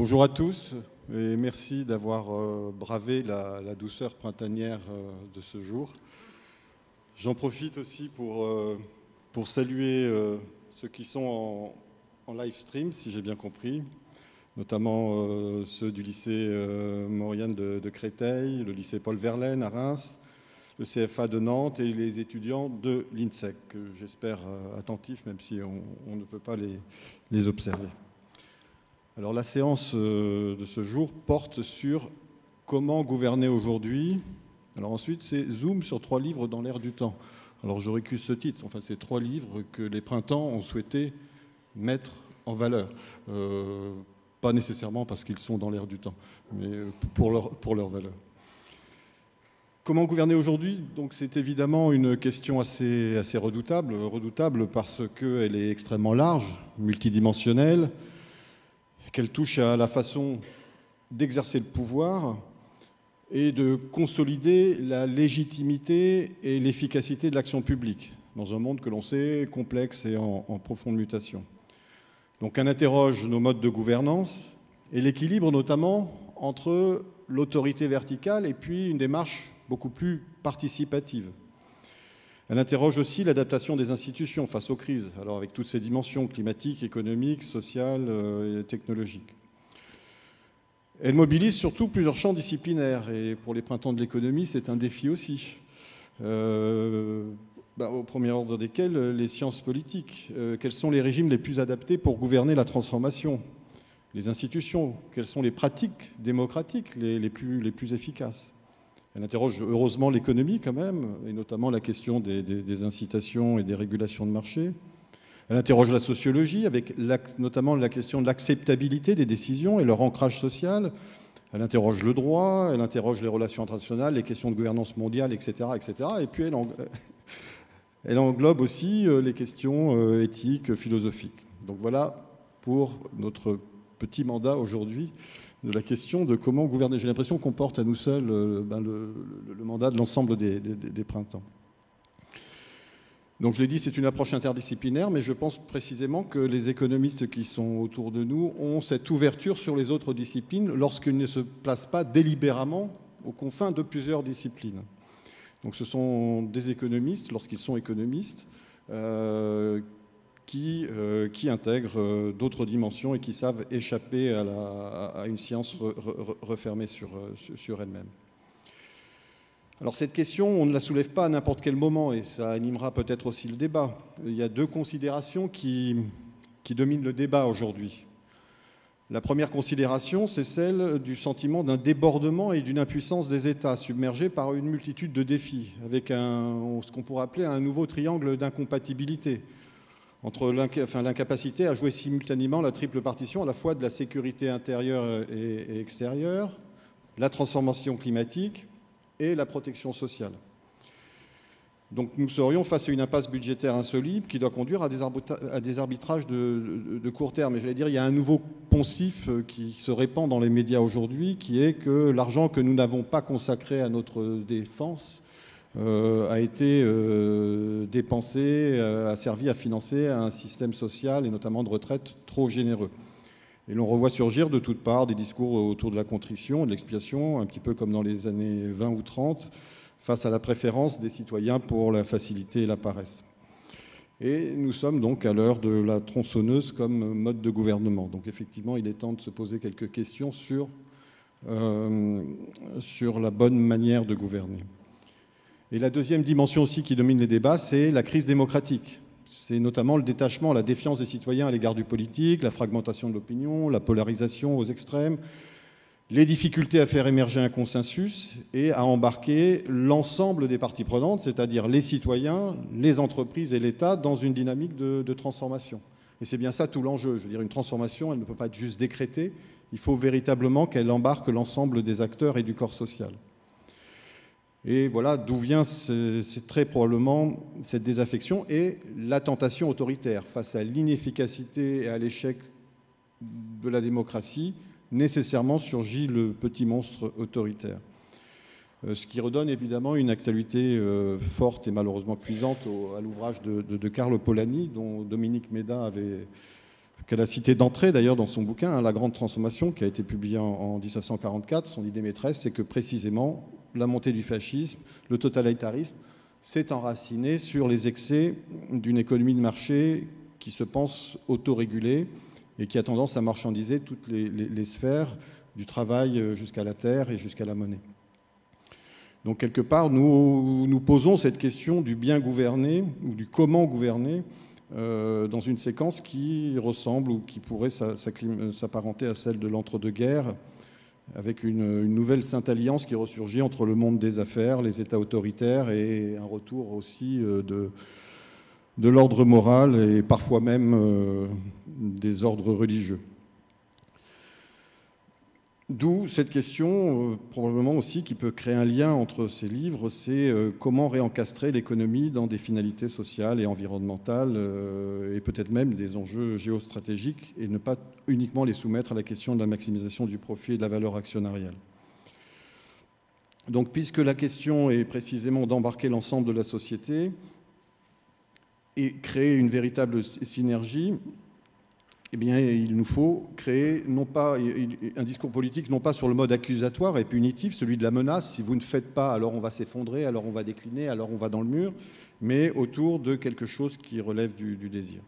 Bonjour à tous et merci d'avoir bravé la douceur printanière de ce jour. J'en profite aussi pour saluer ceux qui sont en live stream, si j'ai bien compris, notamment ceux du lycée Maurienne de Créteil, le lycée Paul Verlaine à Reims, le CFA de Nantes et les étudiants de l'INSEC, que j'espère attentifs, même si on ne peut pas les observer. Alors la séance de ce jour porte sur comment gouverner aujourd'hui. Alors ensuite, c'est Zoom sur 3 livres dans l'air du temps. Alors je récuse ce titre. Enfin, c'est 3 livres que les printemps ont souhaité mettre en valeur. Pas nécessairement parce qu'ils sont dans l'air du temps, mais pour leur valeur. Comment gouverner aujourd'hui? Donc c'est évidemment une question assez redoutable parce qu'elle est extrêmement large, multidimensionnelle, qu'elle touche à la façon d'exercer le pouvoir et de consolider la légitimité et l'efficacité de l'action publique dans un monde que l'on sait complexe et en profonde mutation. Donc elle interroge nos modes de gouvernance et l'équilibre notamment entre l'autorité verticale et puis une démarche beaucoup plus participative. Elle interroge aussi l'adaptation des institutions face aux crises, alors avec toutes ces dimensions climatiques, économiques, sociales et technologiques. Elle mobilise surtout plusieurs champs disciplinaires, et pour les printemps de l'économie, c'est un défi aussi. Au premier ordre desquels, les sciences politiques. Quels sont les régimes les plus adaptés pour gouverner la transformation? Les institutions, quelles sont les pratiques démocratiques les plus efficaces? Elle interroge heureusement l'économie quand même, et notamment la question des incitations et des régulations de marché. Elle interroge la sociologie, avec notamment la question de l'acceptabilité des décisions et leur ancrage social. Elle interroge le droit, elle interroge les relations internationales, les questions de gouvernance mondiale, etc. etc. Et puis elle englobe aussi les questions éthiques, philosophiques. Donc voilà pour notre petit mandat aujourd'hui, de la question de comment gouverner. J'ai l'impression qu'on porte à nous seuls le mandat de l'ensemble des printemps. Donc je l'ai dit, c'est une approche interdisciplinaire, mais je pense précisément que les économistes qui sont autour de nous ont cette ouverture sur les autres disciplines lorsqu'ils ne se placent pas délibérément aux confins de plusieurs disciplines. Donc ce sont des économistes, lorsqu'ils sont économistes, qui intègrent d'autres dimensions et qui savent échapper à une science refermée sur elle-même. Alors cette question, on ne la soulève pas à n'importe quel moment et ça animera peut-être aussi le débat. Il y a 2 considérations qui dominent le débat aujourd'hui. La première considération, c'est celle du sentiment d'un débordement et d'une impuissance des États submergés par une multitude de défis, avec ce qu'on pourrait appeler un nouveau triangle d'incompatibilité entre l'incapacité à jouer simultanément la triple partition à la fois de la sécurité intérieure et extérieure, la transformation climatique et la protection sociale. Donc nous serions face à une impasse budgétaire insoluble qui doit conduire à des arbitrages de court terme. Et j'allais dire, il y a un nouveau poncif qui se répand dans les médias aujourd'hui, qui est que l'argent que nous n'avons pas consacré à notre défense a été dépensé, a servi à financer un système social et notamment de retraite trop généreux. Et l'on revoit surgir de toutes parts des discours autour de la contrition, de l'expiation, un petit peu comme dans les années 20 ou 30, face à la préférence des citoyens pour la facilité et la paresse. Et nous sommes donc à l'heure de la tronçonneuse comme mode de gouvernement. Donc effectivement, il est temps de se poser quelques questions sur la bonne manière de gouverner. Et la deuxième dimension aussi qui domine les débats, c'est la crise démocratique. C'est notamment le détachement, la défiance des citoyens à l'égard du politique, la fragmentation de l'opinion, la polarisation aux extrêmes, les difficultés à faire émerger un consensus et à embarquer l'ensemble des parties prenantes, c'est-à-dire les citoyens, les entreprises et l'État, dans une dynamique de transformation. Et c'est bien ça tout l'enjeu. Je veux dire, une transformation, elle ne peut pas être juste décrétée. Il faut véritablement qu'elle embarque l'ensemble des acteurs et du corps social. Et voilà d'où vient c'est très probablement cette désaffection et la tentation autoritaire face à l'inefficacité et à l'échec de la démocratie. Nécessairement surgit le petit monstre autoritaire. Ce qui redonne évidemment une actualité forte et malheureusement cuisante à l'ouvrage de Carlo Polanyi, dont Dominique Méda avait qu'elle a cité d'entrée d'ailleurs dans son bouquin, hein, La Grande Transformation, qui a été publié en 1944. Son idée maîtresse, c'est que précisément la montée du fascisme, le totalitarisme, s'est enraciné sur les excès d'une économie de marché qui se pense autorégulée et qui a tendance à marchandiser toutes les sphères du travail jusqu'à la terre et jusqu'à la monnaie. Donc quelque part, nous posons cette question du bien gouverner ou du comment gouverner dans une séquence qui ressemble ou qui pourrait s'apparenter à celle de l'entre-deux-guerres, avec une nouvelle sainte alliance qui ressurgit entre le monde des affaires, les États autoritaires et un retour aussi de l'ordre moral et parfois même des ordres religieux. D'où cette question, probablement aussi, qui peut créer un lien entre ces livres, c'est comment réencastrer l'économie dans des finalités sociales et environnementales, et peut-être même des enjeux géostratégiques, et ne pas uniquement les soumettre à la question de la maximisation du profit et de la valeur actionnariale. Donc, puisque la question est précisément d'embarquer l'ensemble de la société et créer une véritable synergie, eh bien, il nous faut créer non pas un discours politique, non pas sur le mode accusatoire et punitif, celui de la menace. Si vous ne faites pas, alors on va s'effondrer, alors on va décliner, alors on va dans le mur, mais autour de quelque chose qui relève du désir.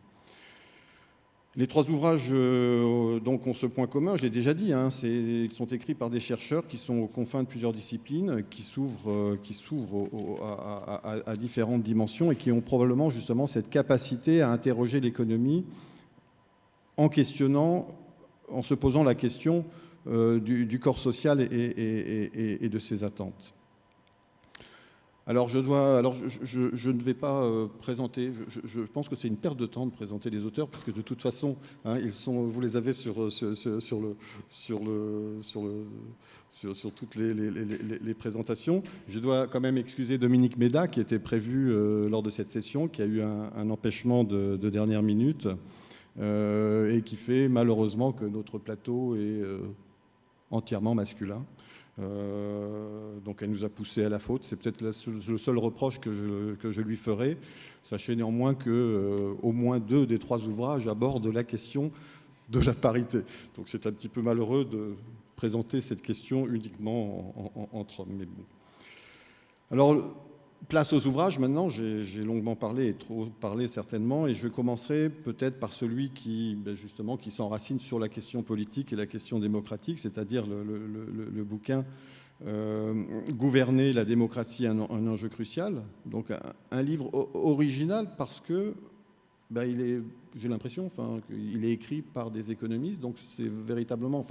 Les trois ouvrages donc, ont ce point commun, je l'ai déjà dit, hein, ils sont écrits par des chercheurs qui sont aux confins de plusieurs disciplines, qui s'ouvrent à différentes dimensions et qui ont probablement justement cette capacité à interroger l'économie en questionnant, en se posant la question du corps social et de ses attentes. Alors je ne vais pas présenter, je pense que c'est une perte de temps de présenter les auteurs, puisque de toute façon, hein, vous les avez sur toutes les présentations. Je dois quand même excuser Dominique Méda, qui était prévu lors de cette session, qui a eu un empêchement de dernière minute. Et qui fait malheureusement que notre plateau est entièrement masculin. Donc elle nous a poussé à la faute. C'est peut-être le seul reproche que je lui ferai. Sachez néanmoins qu'au moins 2 des 3 ouvrages abordent la question de la parité. Donc c'est un petit peu malheureux de présenter cette question uniquement entre hommes. Mais bon. Alors, place aux ouvrages maintenant, j'ai longuement parlé et trop parlé certainement, et je commencerai peut-être par celui qui s'enracine sur la question politique et la question démocratique, c'est-à-dire le bouquin Gouverner la démocratie, un enjeu crucial. Donc un livre original parce que j'ai l'impression qu'il est écrit par des économistes, donc c'est véritablement,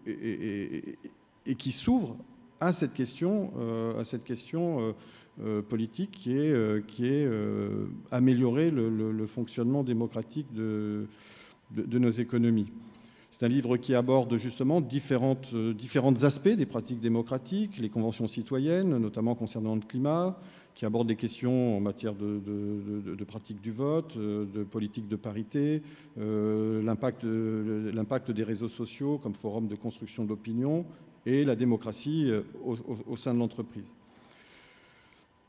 et qui s'ouvre à cette question politique qui est améliorer le fonctionnement démocratique de nos économies. C'est un livre qui aborde justement différents aspects des pratiques démocratiques, les conventions citoyennes, notamment concernant le climat, qui aborde des questions en matière de pratique du vote, de politique de parité, l'impact des réseaux sociaux comme forum de construction de l'opinion, et la démocratie au sein de l'entreprise.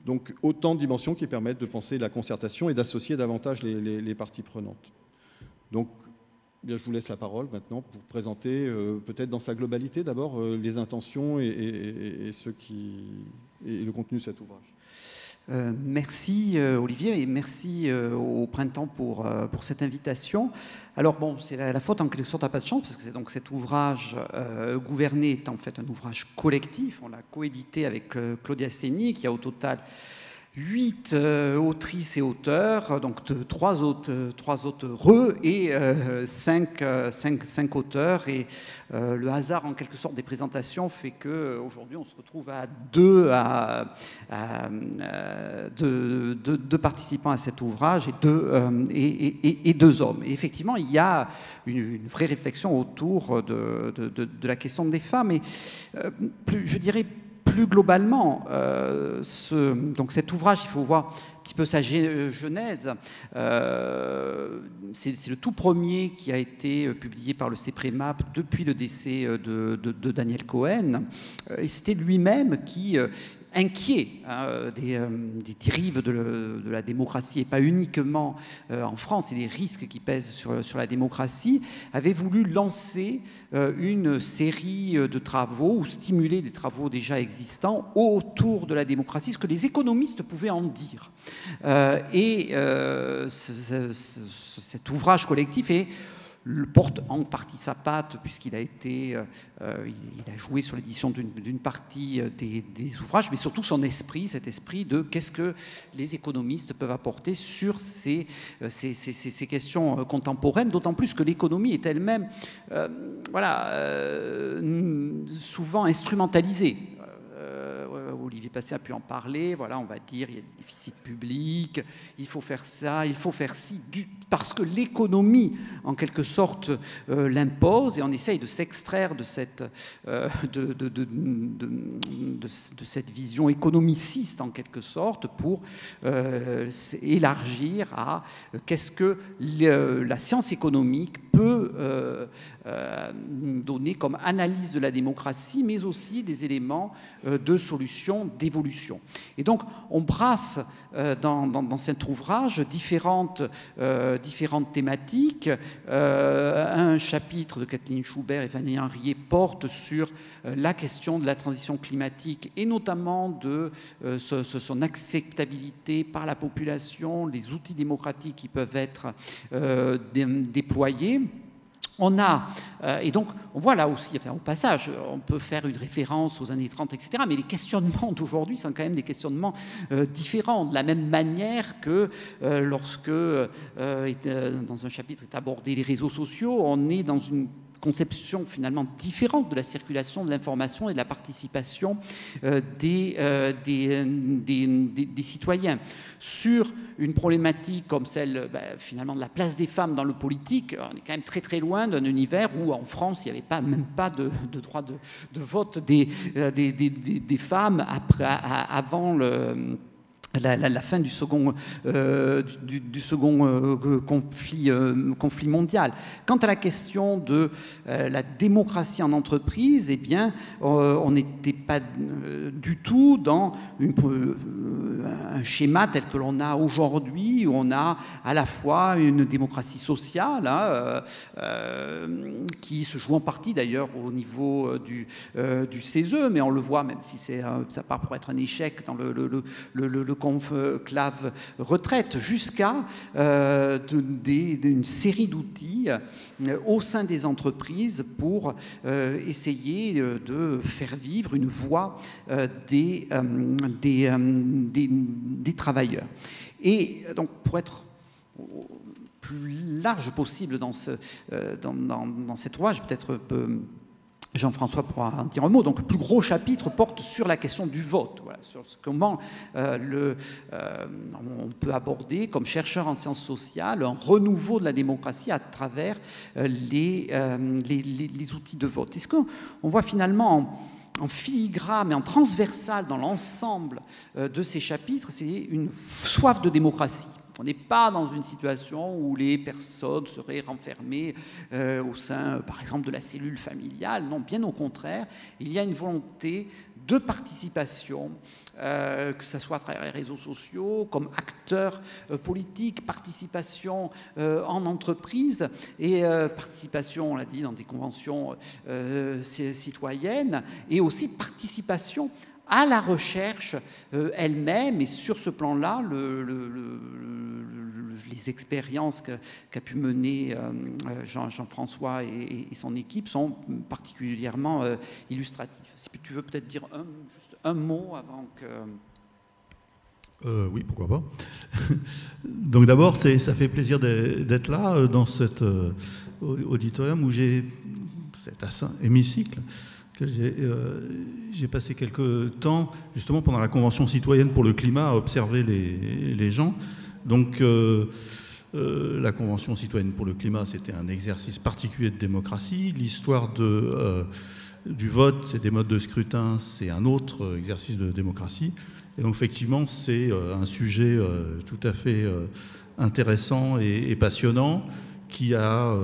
Donc autant de dimensions qui permettent de penser la concertation et d'associer davantage les parties prenantes. Donc bien, je vous laisse la parole maintenant pour présenter peut-être dans sa globalité d'abord les intentions et le contenu de cet ouvrage. Merci Olivier et merci au Printemps pour cette invitation. Alors bon, c'est la faute en quelque sorte à pas de chance, parce que c'est donc cet ouvrage Gouverner est en fait un ouvrage collectif. On l'a coédité avec Claudia Segni, qui a au total 8 autrices et auteurs, donc 3 auteureux et 5 auteurs. Et le hasard, en quelque sorte, des présentations fait qu'aujourd'hui, on se retrouve à deux participants à cet ouvrage et 2 hommes. Et effectivement, il y a une vraie réflexion autour de la question des femmes. Et je dirais plus globalement, donc cet ouvrage, il faut voir petit peu sa genèse. C'est le tout premier qui a été publié par le CEPREMAP depuis le décès de Daniel Cohen. Et c'était lui-même qui, inquiet des dérives de la démocratie, et pas uniquement en France, et des risques qui pèsent sur la démocratie, avait voulu lancer une série de travaux, ou stimuler des travaux déjà existants autour de la démocratie, ce que les économistes pouvaient en dire. Cet ouvrage collectif porte en partie sa patte, puisqu'il a joué sur l'édition d'une partie des ouvrages, mais surtout son esprit, cet esprit de qu'est-ce que les économistes peuvent apporter sur ces questions contemporaines, d'autant plus que l'économie est elle-même souvent instrumentalisée. Olivier Passy a pu en parler, voilà, on va dire il y a des déficits publics, il faut faire ça, il faut faire ci, parce que l'économie, en quelque sorte, l'impose, et on essaye de s'extraire de cette vision économiciste, en quelque sorte, pour élargir à qu'est-ce que la science économique peut donner comme analyse de la démocratie, mais aussi des éléments de solutions, d'évolution. Et donc, on brasse dans cet ouvrage différentes thématiques. Un chapitre de Kathleen Schubert et Fanny Henriet porte sur la question de la transition climatique, et notamment de son acceptabilité par la population, les outils démocratiques qui peuvent être déployés. Et donc, on voit là aussi, enfin, au passage, on peut faire une référence aux années 30, etc., mais les questionnements d'aujourd'hui sont quand même des questionnements différents, de la même manière que lorsque, dans un chapitre est abordé les réseaux sociaux, on est dans une conception finalement différente de la circulation de l'information et de la participation des citoyens. Sur une problématique comme celle finalement de la place des femmes dans le politique, on est quand même très très loin d'un univers où en France il n'y avait même pas de droit de vote des femmes avant la fin du second conflit mondial. Quant à la question de la démocratie en entreprise, eh bien, on n'était pas du tout dans un schéma tel que l'on a aujourd'hui, où on a à la fois une démocratie sociale qui se joue en partie d'ailleurs au niveau du CESE, mais on le voit, même si ça part pour être un échec dans le conclave retraite, jusqu'à une série d'outils au sein des entreprises pour essayer de faire vivre une voix des travailleurs. Et donc, pour être plus large possible dans cet ouvrage, peut-être Jean-François pourra en dire un mot. Donc, le plus gros chapitre porte sur la question du vote, voilà, sur comment on peut aborder, comme chercheur en sciences sociales, un renouveau de la démocratie à travers les outils de vote. Est-ce qu'on voit finalement en filigrane et en transversal dans l'ensemble de ces chapitres, c'est une soif de démocratie. On n'est pas dans une situation où les personnes seraient renfermées au sein, par exemple, de la cellule familiale. Non, bien au contraire, il y a une volonté de participation, que ce soit à travers les réseaux sociaux, comme acteurs politiques, participation en entreprise et participation, on l'a dit, dans des conventions citoyennes, et aussi participation à la recherche elle-même. Et sur ce plan-là, les expériences qu'a pu mener Jean-François et son équipe sont particulièrement illustratives. Si tu veux peut-être dire juste un mot avant que... Oui, pourquoi pas. Donc d'abord, ça fait plaisir d'être là, dans cet auditorium où j'ai cet hémicycle. J'ai passé quelques temps, justement, pendant la Convention citoyenne pour le climat, à observer les gens. Donc, la Convention citoyenne pour le climat, c'était un exercice particulier de démocratie. L'histoire de du vote et des modes de scrutin, c'est un autre exercice de démocratie. Et donc effectivement, c'est un sujet tout à fait intéressant et passionnant qui a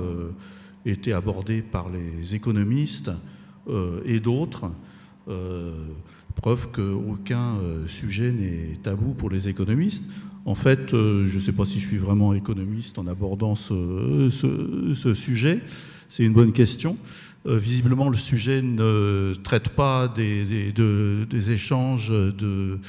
été abordé par les économistes et d'autres. Preuve qu'aucun sujet n'est tabou pour les économistes. En fait, je ne sais pas si je suis vraiment économiste en abordant ce sujet. C'est une bonne question. Visiblement, le sujet ne traite pas des échanges de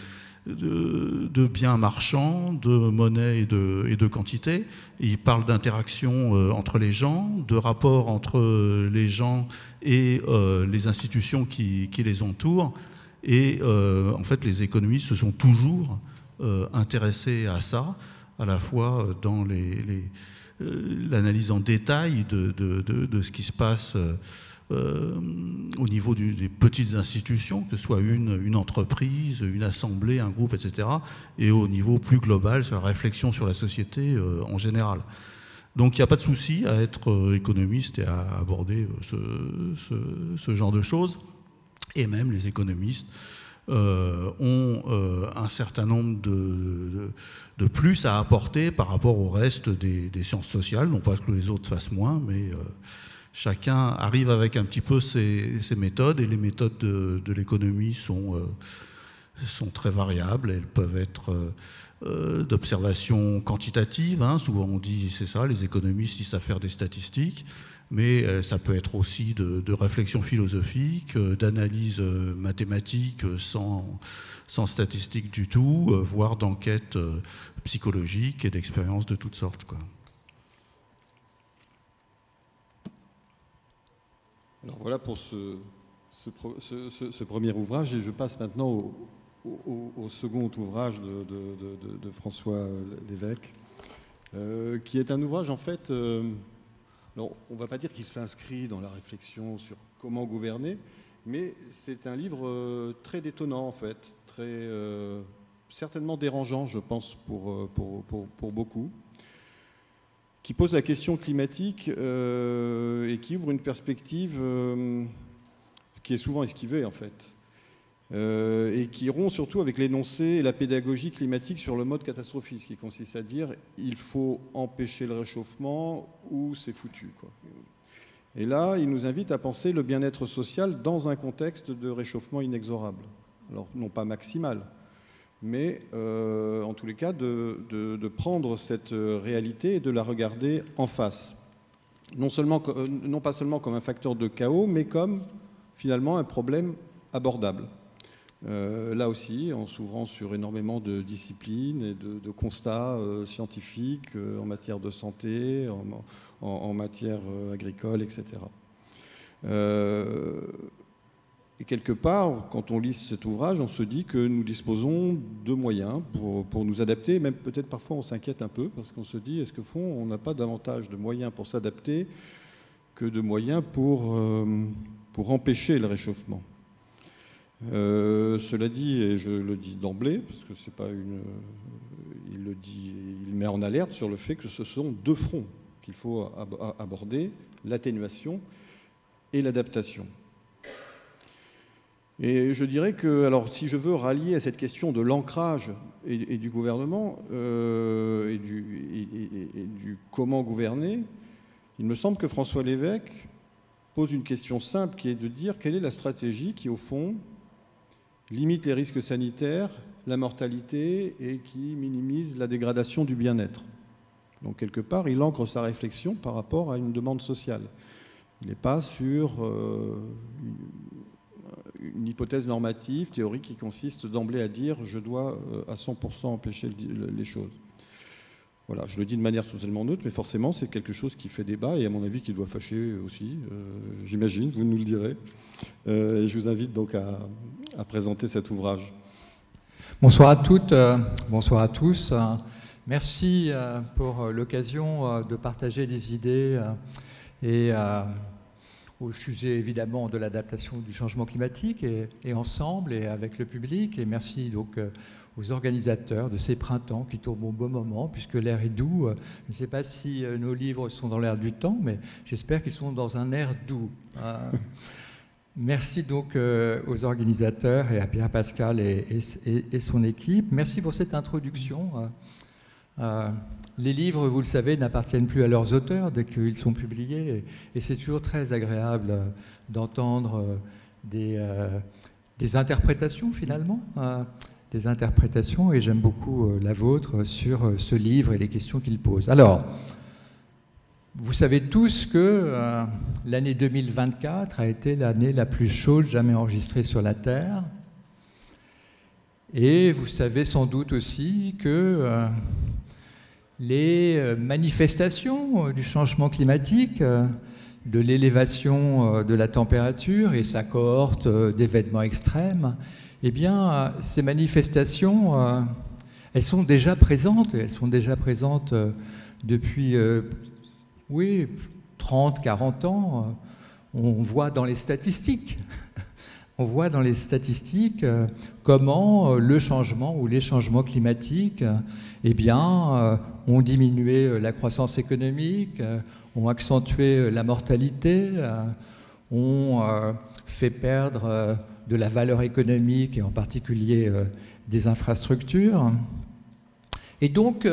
biens marchands, de monnaie et de quantité. Il parle d'interaction entre les gens, de rapport entre les gens et les institutions qui les entourent. Et en fait, les économistes se sont toujours intéressés à ça, à la fois dans l'analyse en détail de ce qui se passe au niveau des petites institutions, que ce soit une entreprise, une assemblée, un groupe, etc., et au niveau plus global, sur la réflexion sur la société en général. Donc il n'y a pas de souci à être économiste et à aborder ce genre de choses. Et même les économistes ont un certain nombre de plus à apporter par rapport au reste des sciences sociales. Non pas que les autres fassent moins, mais chacun arrive avec un petit peu ses méthodes, et les méthodes de l'économie sont très variables. Elles peuvent être d'observation quantitative, hein. Souvent on dit c'est ça, les économistes ils savent faire des statistiques, mais ça peut être aussi de réflexion philosophique, d'analyse mathématique sans statistiques du tout, voire d'enquête psychologique et d'expériences de toutes sortes, quoi. Alors voilà pour ce premier ouvrage, et je passe maintenant au second ouvrage de François Lévesque, qui est un ouvrage en fait, alors, on ne va pas dire qu'il s'inscrit dans la réflexion sur comment gouverner, mais c'est un livre très détonnant en fait, très certainement dérangeant, je pense, pour beaucoup, qui pose la question climatique et qui ouvre une perspective qui est souvent esquivée en fait, et qui rompt surtout avec l'énoncé et la pédagogie climatique sur le mode catastrophiste, qui consiste à dire il faut empêcher le réchauffement ou c'est foutu, quoi. Et là, il nous invite à penser le bien-être social dans un contexte de réchauffement inexorable. Alors, non pas maximal, mais en tous les cas de prendre cette réalité et de la regarder en face. Non pas seulement comme un facteur de chaos, mais comme finalement un problème abordable. Là aussi, en s'ouvrant sur énormément de disciplines et de constats scientifiques en matière de santé, en matière agricole, etc. Et quelque part, quand on lit cet ouvrage, on se dit que nous disposons de moyens pour nous adapter. Même peut-être parfois on s'inquiète un peu, parce qu'on se dit, est-ce qu'au fond, on n'a pas davantage de moyens pour s'adapter que de moyens pour empêcher le réchauffement. Cela dit, et je le dis d'emblée, parce que c'est pas il le dit, il met en alerte sur le fait que ce sont deux fronts qu'il faut aborder, l'atténuation et l'adaptation. Et je dirais que, alors, si je veux rallier à cette question de l'ancrage et du gouvernement et du comment gouverner, il me semble que François Lévesque pose une question simple, qui est de dire quelle est la stratégie qui, au fond, limite les risques sanitaires, la mortalité et qui minimise la dégradation du bien-être. Donc, quelque part, il ancre sa réflexion par rapport à une demande sociale. Il n'est pas sur une hypothèse normative, théorique, qui consiste d'emblée à dire « je dois à 100% empêcher les choses ». Voilà, je le dis de manière totalement neutre, mais forcément, c'est quelque chose qui fait débat et à mon avis qui doit fâcher aussi, j'imagine, vous nous le direz. Et je vous invite donc à présenter cet ouvrage. Bonsoir à toutes, bonsoir à tous. Merci pour l'occasion de partager des idées et au sujet évidemment de l'adaptation du changement climatique et ensemble et avec le public. Et merci donc aux organisateurs de ces printemps qui tombent au bon moment puisque l'air est doux. Je ne sais pas si nos livres sont dans l'air du temps, mais j'espère qu'ils sont dans un air doux. Merci donc aux organisateurs et à Pierre Pascal et son équipe. Merci pour cette introduction. Les livres, vous le savez, n'appartiennent plus à leurs auteurs dès qu'ils sont publiés. Et c'est toujours très agréable d'entendre des interprétations, finalement. Des interprétations, et j'aime beaucoup la vôtre sur ce livre et les questions qu'il pose. Alors, vous savez tous que l'année 2024 a été l'année la plus chaude jamais enregistrée sur la Terre. Et vous savez sans doute aussi que les manifestations du changement climatique, de l'élévation de la température et sa cohorte d'événements extrêmes, eh bien, ces manifestations, elles sont déjà présentes. Elles sont déjà présentes depuis... oui, 30, 40 ans, on voit dans les statistiques, comment le changement ou les changements climatiques eh bien, ont diminué la croissance économique, ont accentué la mortalité, ont fait perdre de la valeur économique et en particulier des infrastructures. Et donc,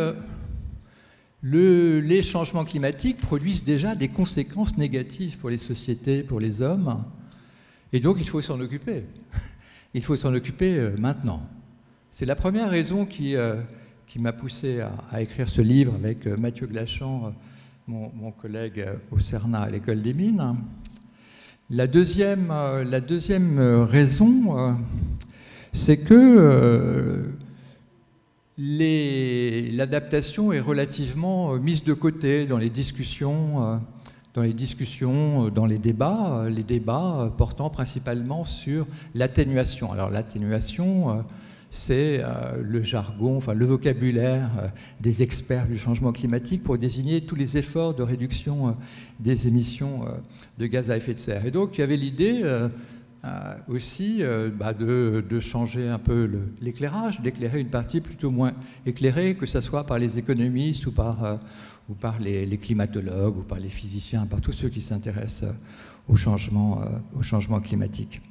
les changements climatiques produisent déjà des conséquences négatives pour les sociétés, pour les hommes, et donc il faut s'en occuper. Il faut s'en occuper maintenant. C'est la première raison qui m'a poussé à écrire ce livre avec Mathieu Glachan, mon collègue au CERNA à l'École des Mines. La deuxième raison, c'est que l'adaptation est relativement mise de côté dans les discussions, dans les débats portant principalement sur l'atténuation. Alors l'atténuation, c'est le jargon, enfin le vocabulaire des experts du changement climatique pour désigner tous les efforts de réduction des émissions de gaz à effet de serre. Et donc il y avait l'idée aussi de changer un peu l'éclairage, d'éclairer une partie plutôt moins éclairée, que ce soit par les économistes ou par les climatologues ou par les physiciens, par tous ceux qui s'intéressent au changement climatique.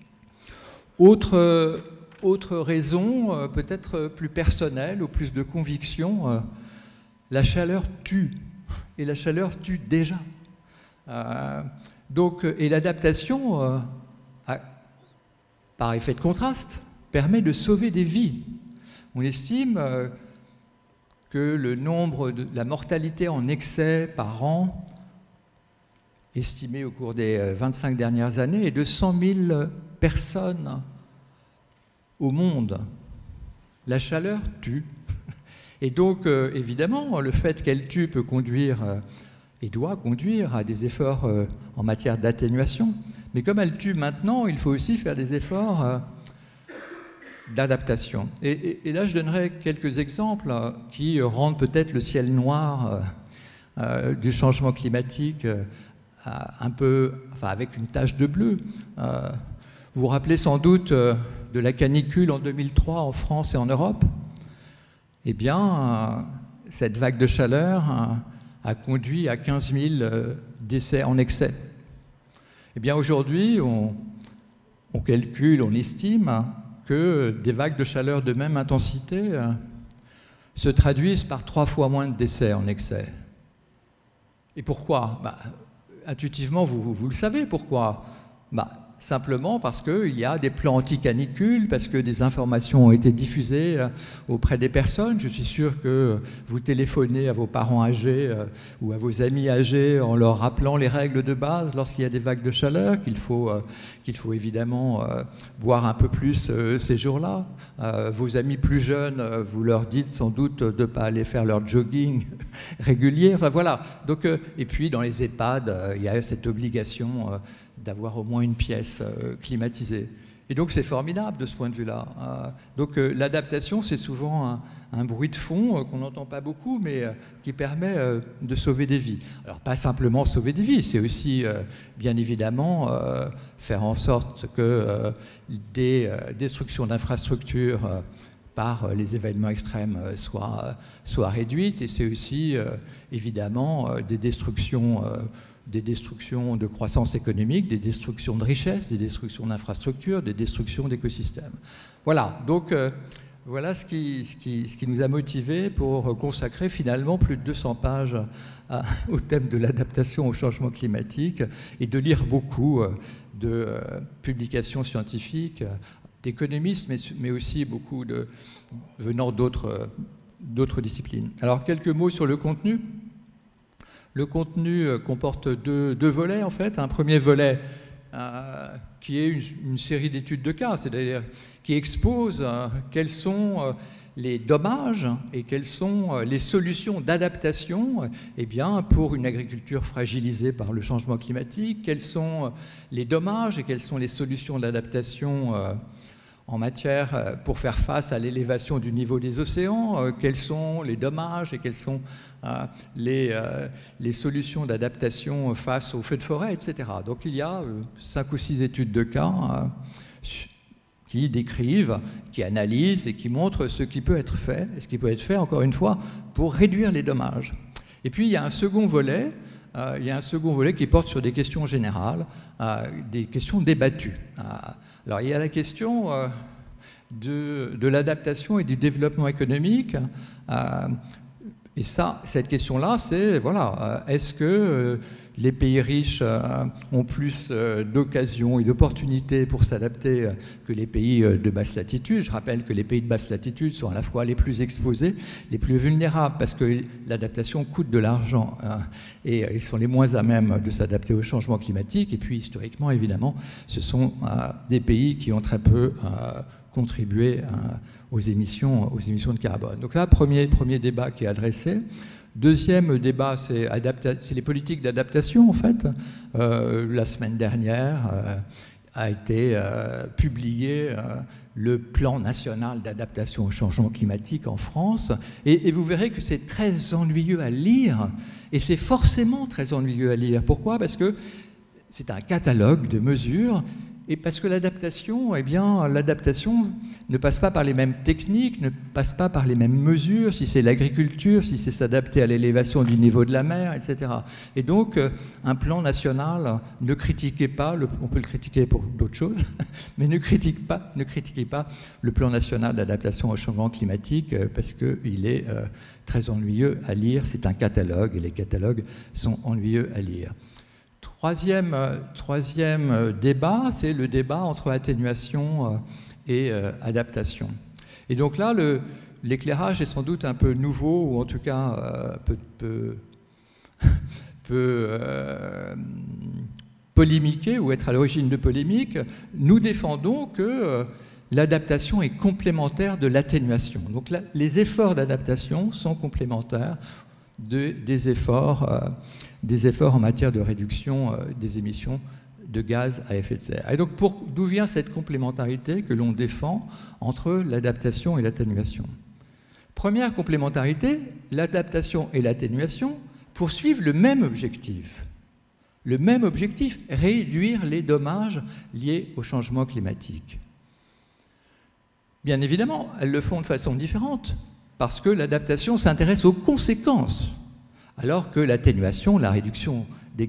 Autre raison, peut-être plus personnelle ou plus de conviction, la chaleur tue, et la chaleur tue déjà. Et l'adaptation, par effet de contraste, permet de sauver des vies. On estime que le nombre de la mortalité en excès par an, estimé au cours des 25 dernières années, est de 100 000 personnes au monde. La chaleur tue. Et donc, évidemment, le fait qu'elle tue peut conduire et doit conduire à des efforts en matière d'atténuation. Mais comme elle tue maintenant, il faut aussi faire des efforts d'adaptation. Et là, je donnerai quelques exemples qui rendent peut-être le ciel noir du changement climatique un peu, enfin, avec une tache de bleu. Vous vous rappelez sans doute de la canicule en 2003 en France et en Europe? Eh bien, cette vague de chaleur a conduit à 15 000 décès en excès. Eh bien, aujourd'hui, on calcule, on estime que des vagues de chaleur de même intensité se traduisent par 3 fois moins de décès en excès. Et pourquoi? Intuitivement, vous le savez pourquoi. Simplement parce qu'il y a des plans anti-canicule, parce que des informations ont été diffusées auprès des personnes. Je suis sûr que vous téléphonez à vos parents âgés ou à vos amis âgés en leur rappelant les règles de base lorsqu'il y a des vagues de chaleur, qu'il faut évidemment boire un peu plus ces jours-là. Vos amis plus jeunes, vous leur dites sans doute de ne pas aller faire leur jogging régulier. Enfin voilà. Donc, et puis dans les EHPAD, il y a cette obligation d'avoir au moins une pièce climatisée. Et donc c'est formidable de ce point de vue-là. Donc l'adaptation, c'est souvent un bruit de fond qu'on n'entend pas beaucoup, mais qui permet de sauver des vies. Alors pas simplement sauver des vies, c'est aussi bien évidemment faire en sorte que des destructions d'infrastructures par les événements extrêmes soit réduite. Et c'est aussi évidemment des destructions de croissance économique, des destructions de richesses, des destructions d'infrastructures, des destructions d'écosystèmes. Voilà, donc voilà ce qui nous a motivés pour consacrer finalement plus de 200 pages au thème de l'adaptation au changement climatique et de lire beaucoup de publications scientifiques, d'économistes, mais aussi beaucoup venant d'autres disciplines. Alors, quelques mots sur le contenu. Le contenu comporte deux volets, en fait. Un premier volet qui est une série d'études de cas, c'est-à-dire qui expose quels sont les dommages et quelles sont les solutions d'adaptation pour une agriculture fragilisée par le changement climatique, quels sont les dommages et quelles sont les solutions d'adaptation en matière pour faire face à l'élévation du niveau des océans, quels sont les dommages et quelles sont les solutions d'adaptation face aux feux de forêt, etc. Donc il y a 5 ou 6 études de cas qui décrivent, qui analysent et qui montrent ce qui peut être fait, et ce qui peut être fait, encore une fois, pour réduire les dommages. Et puis il y a un second volet, qui porte sur des questions générales, des questions débattues. Alors il y a la question de l'adaptation et du développement économique. Et cette question-là, c'est, voilà, est-ce que les pays riches ont plus d'occasions et d'opportunités pour s'adapter que les pays de basse latitude? Je rappelle que les pays de basse latitude sont à la fois les plus exposés, les plus vulnérables, parce que l'adaptation coûte de l'argent et ils sont les moins à même de s'adapter au changement climatique. Et puis, historiquement, évidemment, ce sont des pays qui ont très peu contribué aux émissions de carbone. Donc là, premier débat qui est adressé. Deuxième débat, c'est les politiques d'adaptation, en fait. La semaine dernière a été publié le plan national d'adaptation au changement climatique en France. Et vous verrez que c'est très ennuyeux à lire. Et c'est forcément très ennuyeux à lire. Pourquoi? Parce que c'est un catalogue de mesures. Et parce que l'adaptation ne passe pas par les mêmes techniques, ne passe pas par les mêmes mesures, si c'est l'agriculture, si c'est s'adapter à l'élévation du niveau de la mer, etc. Et donc, un plan national, ne critiquez pas, on peut le critiquer pour d'autres choses, mais ne critiquez pas le plan national d'adaptation au changement climatique, parce qu'il est très ennuyeux à lire. C'est un catalogue, et les catalogues sont ennuyeux à lire. Troisième débat, c'est le débat entre atténuation et adaptation. Et donc là, l'éclairage est sans doute un peu nouveau, ou en tout cas peut polémiquer ou être à l'origine de polémiques. Nous défendons que l'adaptation est complémentaire de l'atténuation. Donc là, les efforts d'adaptation sont complémentaires des efforts en matière de réduction des émissions de gaz à effet de serre. Et donc, d'où vient cette complémentarité que l'on défend entre l'adaptation et l'atténuation? Première complémentarité, l'adaptation et l'atténuation poursuivent le même objectif. Le même objectif, réduire les dommages liés au changement climatique. Bien évidemment, elles le font de façon différente, parce que l'adaptation s'intéresse aux conséquences, alors que l'atténuation, la réduction des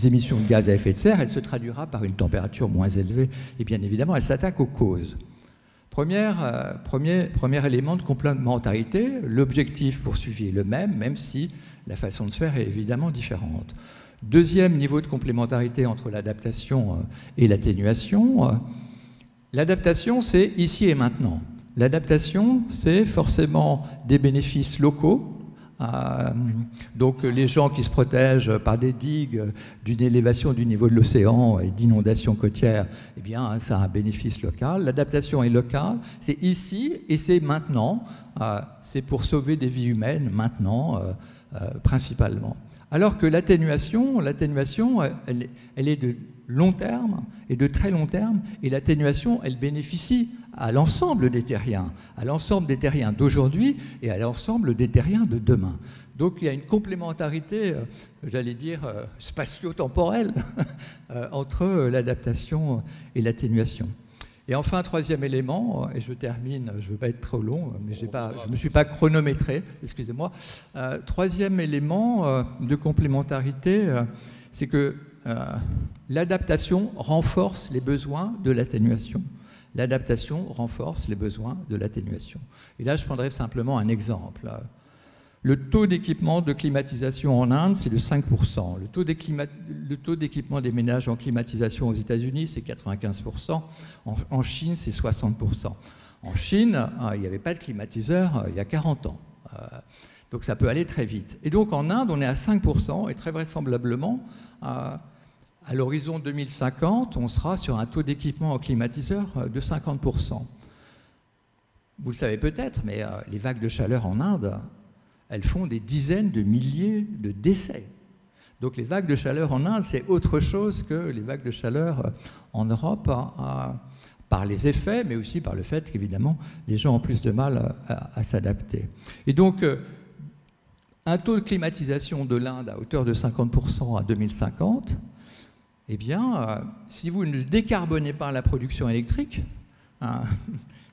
émissions de gaz à effet de serre, elle se traduira par une température moins élevée, et bien évidemment, elle s'attaque aux causes. Premier élément de complémentarité, l'objectif poursuivi est le même si la façon de faire est évidemment différente. Deuxième niveau de complémentarité entre l'adaptation et l'atténuation, l'adaptation, c'est ici et maintenant. L'adaptation, c'est forcément des bénéfices locaux. Donc les gens qui se protègent par des digues d'une élévation du niveau de l'océan et d'inondations côtières, eh bien, ça a un bénéfice local. L'adaptation est locale, c'est ici et c'est maintenant. C'est pour sauver des vies humaines maintenant, principalement. Alors que l'atténuation, elle est de long terme et de très long terme, et l'atténuation, elle bénéficie à l'ensemble des terriens d'aujourd'hui et à l'ensemble des terriens de demain. Donc il y a une complémentarité, j'allais dire, spatio-temporelle entre l'adaptation et l'atténuation. Et enfin, troisième élément, et je termine, je ne veux pas être trop long, mais je ne me suis pas chronométré, excusez-moi. Troisième élément de complémentarité, c'est que l'adaptation renforce les besoins de l'atténuation. L'adaptation renforce les besoins de l'atténuation. Et là, je prendrai simplement un exemple. Le taux d'équipement de climatisation en Inde, c'est de 5%. Le taux d'équipement des ménages en climatisation aux États-Unis, c'est 95%. En Chine, c'est 60%. En Chine, il n'y avait pas de climatiseur il y a 40 ans. Donc ça peut aller très vite. Et donc en Inde, on est à 5%, et très vraisemblablement, à l'horizon 2050, on sera sur un taux d'équipement en climatiseur de 50%. Vous le savez peut-être, mais les vagues de chaleur en Inde, elles font des dizaines de milliers de décès. Donc les vagues de chaleur en Inde, c'est autre chose que les vagues de chaleur en Europe, par les effets, mais aussi par le fait qu'évidemment, les gens ont plus de mal à s'adapter. Et donc, un taux de climatisation de l'Inde à hauteur de 50% à 2050, eh bien, si vous ne décarbonez pas la production électrique,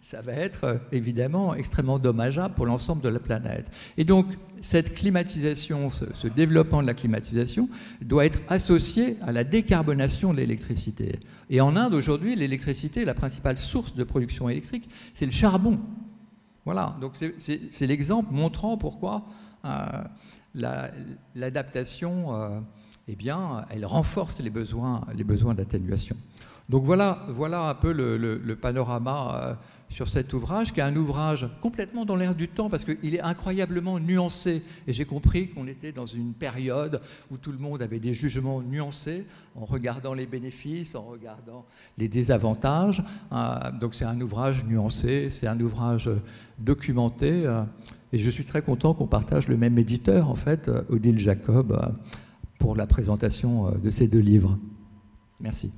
ça va être évidemment extrêmement dommageable pour l'ensemble de la planète. Et donc, cette climatisation, ce développement de la climatisation doit être associé à la décarbonation de l'électricité. Et en Inde, aujourd'hui, l'électricité, la principale source de production électrique, c'est le charbon. Voilà, donc c'est l'exemple montrant pourquoi l'adaptation, eh bien, elle renforce les besoins d'atténuation. Donc voilà un peu le panorama sur cet ouvrage, qui est un ouvrage complètement dans l'air du temps, parce qu'il est incroyablement nuancé. Et j'ai compris qu'on était dans une période où tout le monde avait des jugements nuancés, en regardant les bénéfices, en regardant les désavantages. Donc c'est un ouvrage nuancé, c'est un ouvrage documenté. Et je suis très content qu'on partage le même éditeur, en fait, Odile Jacob, pour la présentation de ces deux livres. Merci.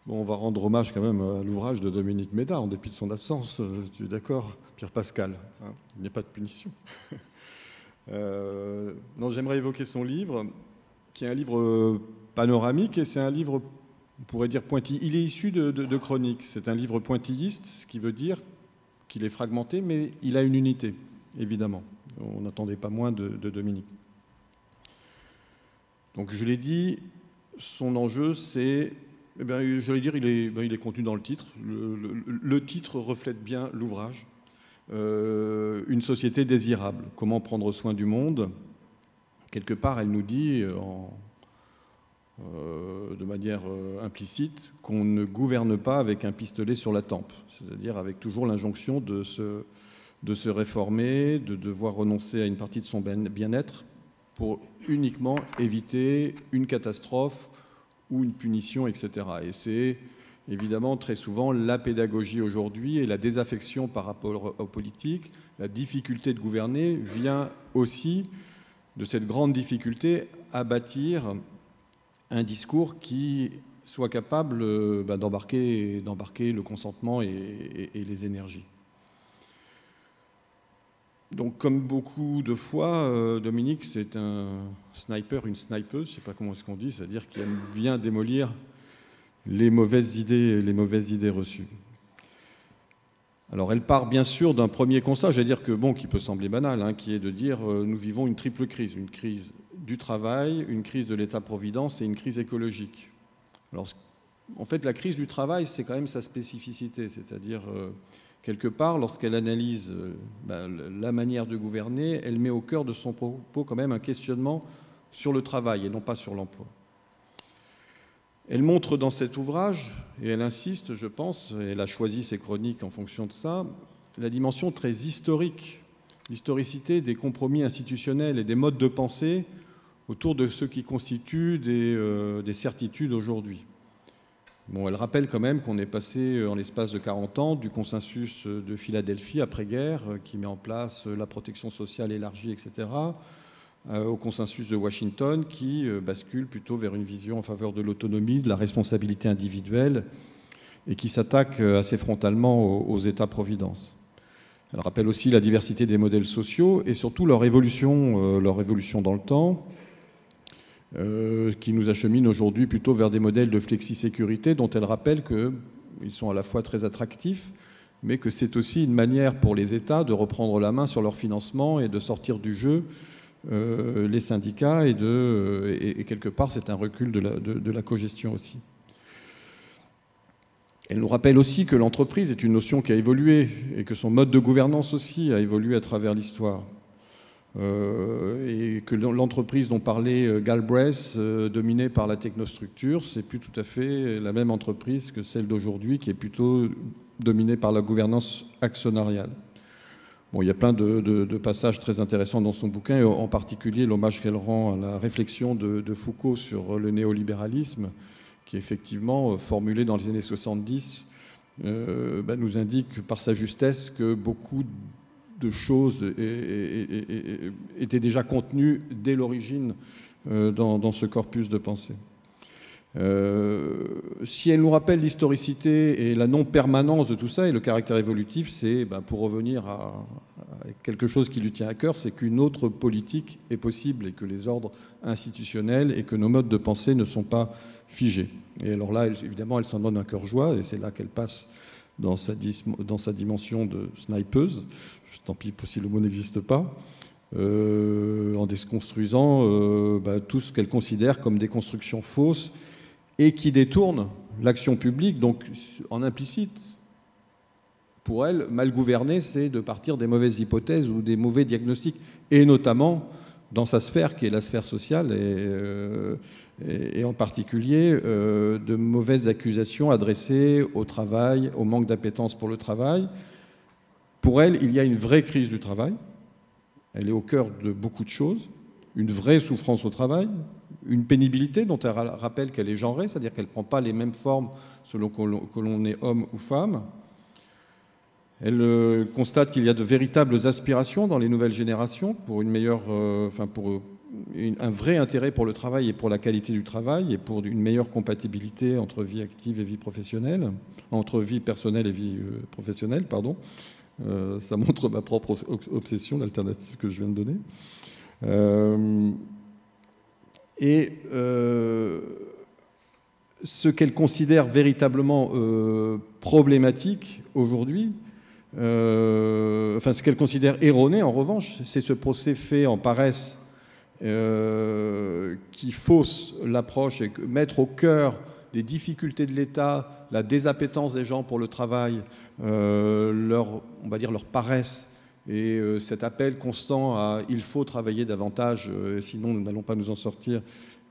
Bon, on va rendre hommage quand même à l'ouvrage de Dominique Méda, en dépit de son absence. Tu es d'accord, Pierre Pascal, hein, il n'y a pas de punition. Non, j'aimerais évoquer son livre, qui est un livre panoramique, et c'est un livre, on pourrait dire, pointilliste. Il est issu de chroniques. C'est un livre pointilliste, ce qui veut dire qu'il est fragmenté, mais il a une unité, évidemment. On n'attendait pas moins de Dominique. Donc, je l'ai dit, son enjeu, c'est... Eh bien, je vais dire, il est contenu dans le titre. Le titre reflète bien l'ouvrage. Une société désirable. Comment prendre soin du monde. Quelque part, elle nous dit, de manière implicite, qu'on ne gouverne pas avec un pistolet sur la tempe. C'est-à-dire avec toujours l'injonction de se réformer, de devoir renoncer à une partie de son bien-être pour uniquement éviter une catastrophe ou une punition, etc. Et c'est évidemment très souvent la pédagogie aujourd'hui et la désaffection par rapport aux politiques. La difficulté de gouverner vient aussi de cette grande difficulté à bâtir un discours qui soit capable d'embarquer le consentement et les énergies. Donc, comme beaucoup de fois, Dominique, c'est un sniper, une snipeuse, je ne sais pas comment est-ce qu'on dit, c'est-à-dire qui aime bien démolir les mauvaises idées reçues. Alors, elle part bien sûr d'un premier constat, j'allais dire qui peut sembler banal, hein, qui est de dire nous vivons une triple crise, une crise du travail, une crise de l'État-providence et une crise écologique. Alors, en fait, la crise du travail, c'est quand même sa spécificité, c'est-à-dire... quelque part, lorsqu'elle analyse la manière de gouverner, elle met au cœur de son propos quand même un questionnement sur le travail et non pas sur l'emploi. Elle montre dans cet ouvrage, et elle insiste, je pense, et elle a choisi ses chroniques en fonction de ça, la dimension très historique, l'historicité des compromis institutionnels et des modes de pensée autour de ce qui constitue des certitudes aujourd'hui. Bon, elle rappelle quand même qu'on est passé en l'espace de 40 ans du consensus de Philadelphie après-guerre, qui met en place la protection sociale élargie, etc., au consensus de Washington, qui bascule plutôt vers une vision en faveur de l'autonomie, de la responsabilité individuelle, et qui s'attaque assez frontalement aux États-providence. Elle rappelle aussi la diversité des modèles sociaux et surtout leur évolution dans le temps, qui nous achemine aujourd'hui plutôt vers des modèles de flexi-sécurité dont elle rappelle qu'ils sont à la fois très attractifs, mais que c'est aussi une manière pour les États de reprendre la main sur leur financement et de sortir du jeu les syndicats et quelque part c'est un recul de la cogestion aussi. Elle nous rappelle aussi que l'entreprise est une notion qui a évolué et que son mode de gouvernance aussi a évolué à travers l'histoire. Et que l'entreprise dont parlait Galbraith, dominée par la technostructure, c'est plus tout à fait la même entreprise que celle d'aujourd'hui qui est plutôt dominée par la gouvernance actionnariale. Bon, il y a plein de passages très intéressants dans son bouquin, et en particulier l'hommage qu'elle rend à la réflexion de Foucault sur le néolibéralisme, qui effectivement, formulé dans les années 70, nous indique par sa justesse que beaucoup de choses étaient déjà contenues dès l'origine dans ce corpus de pensée. Si elle nous rappelle l'historicité et la non-permanence de tout ça et le caractère évolutif, c'est, pour revenir à quelque chose qui lui tient à cœur, c'est qu'une autre politique est possible et que les ordres institutionnels et que nos modes de pensée ne sont pas figés. Et alors là, évidemment, elle s'en donne un cœur joie et c'est là qu'elle passe dans sa dimension de snipeuse, tant pis si le mot n'existe pas, en déconstruisant tout ce qu'elle considère comme des constructions fausses et qui détournent l'action publique. Donc, en implicite, pour elle, mal gouverner, c'est de partir des mauvaises hypothèses ou des mauvais diagnostics, et notamment dans sa sphère, qui est la sphère sociale, et en particulier de mauvaises accusations adressées au travail, au manque d'appétence pour le travail. Pour elle, il y a une vraie crise du travail. Elle est au cœur de beaucoup de choses. Une vraie souffrance au travail, une pénibilité dont elle rappelle qu'elle est genrée, c'est-à-dire qu'elle ne prend pas les mêmes formes selon que l'on est homme ou femme. Elle constate qu'il y a de véritables aspirations dans les nouvelles générations pour une meilleure, pour un vrai intérêt pour le travail et pour la qualité du travail et pour une meilleure compatibilité entre vie active et vie professionnelle, entre vie personnelle et vie professionnelle, pardon. Ça montre ma propre obsession, l'alternative que je viens de donner. Ce qu'elle considère véritablement problématique aujourd'hui, ce qu'elle considère erroné en revanche, c'est ce procès fait en paresse qui fausse l'approche et mettre au cœur des difficultés de l'État, la désappétence des gens pour le travail, on va dire leur paresse, et cet appel constant à « il faut travailler davantage, sinon nous n'allons pas nous en sortir »,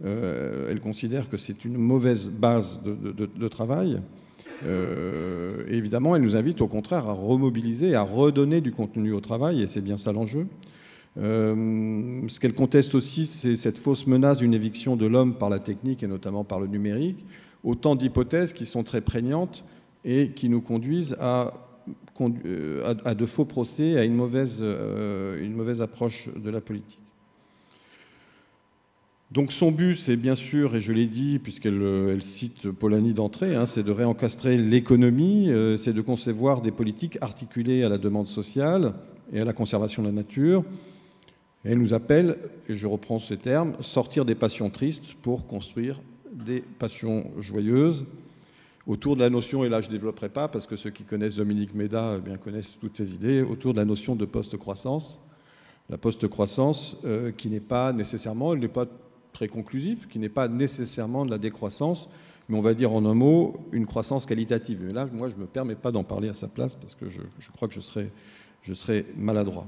elle considère que c'est une mauvaise base de travail. Et évidemment, elle nous invite au contraire à remobiliser, à redonner du contenu au travail, et c'est bien ça l'enjeu. Ce qu'elle conteste aussi, c'est cette fausse menace d'une éviction de l'homme par la technique, et notamment par le numérique. Autant d'hypothèses qui sont très prégnantes et qui nous conduisent à de faux procès, à une mauvaise approche de la politique. Donc son but, c'est bien sûr, et je l'ai dit, puisqu'elle cite Polanyi d'entrée, c'est de réencastrer l'économie, c'est de concevoir des politiques articulées à la demande sociale et à la conservation de la nature. Et elle nous appelle, et je reprends ces termes, sortir des passions tristes pour construire des passions joyeuses. Autour de la notion, et là je ne développerai pas parce que ceux qui connaissent Dominique Méda connaissent toutes ces idées, autour de la notion de post-croissance. La post-croissance qui n'est pas nécessairement, elle n'est pas très conclusive, qui n'est pas nécessairement de la décroissance, mais on va dire en un mot une croissance qualitative. Mais là, moi je ne me permets pas d'en parler à sa place parce que je crois que je serais maladroit.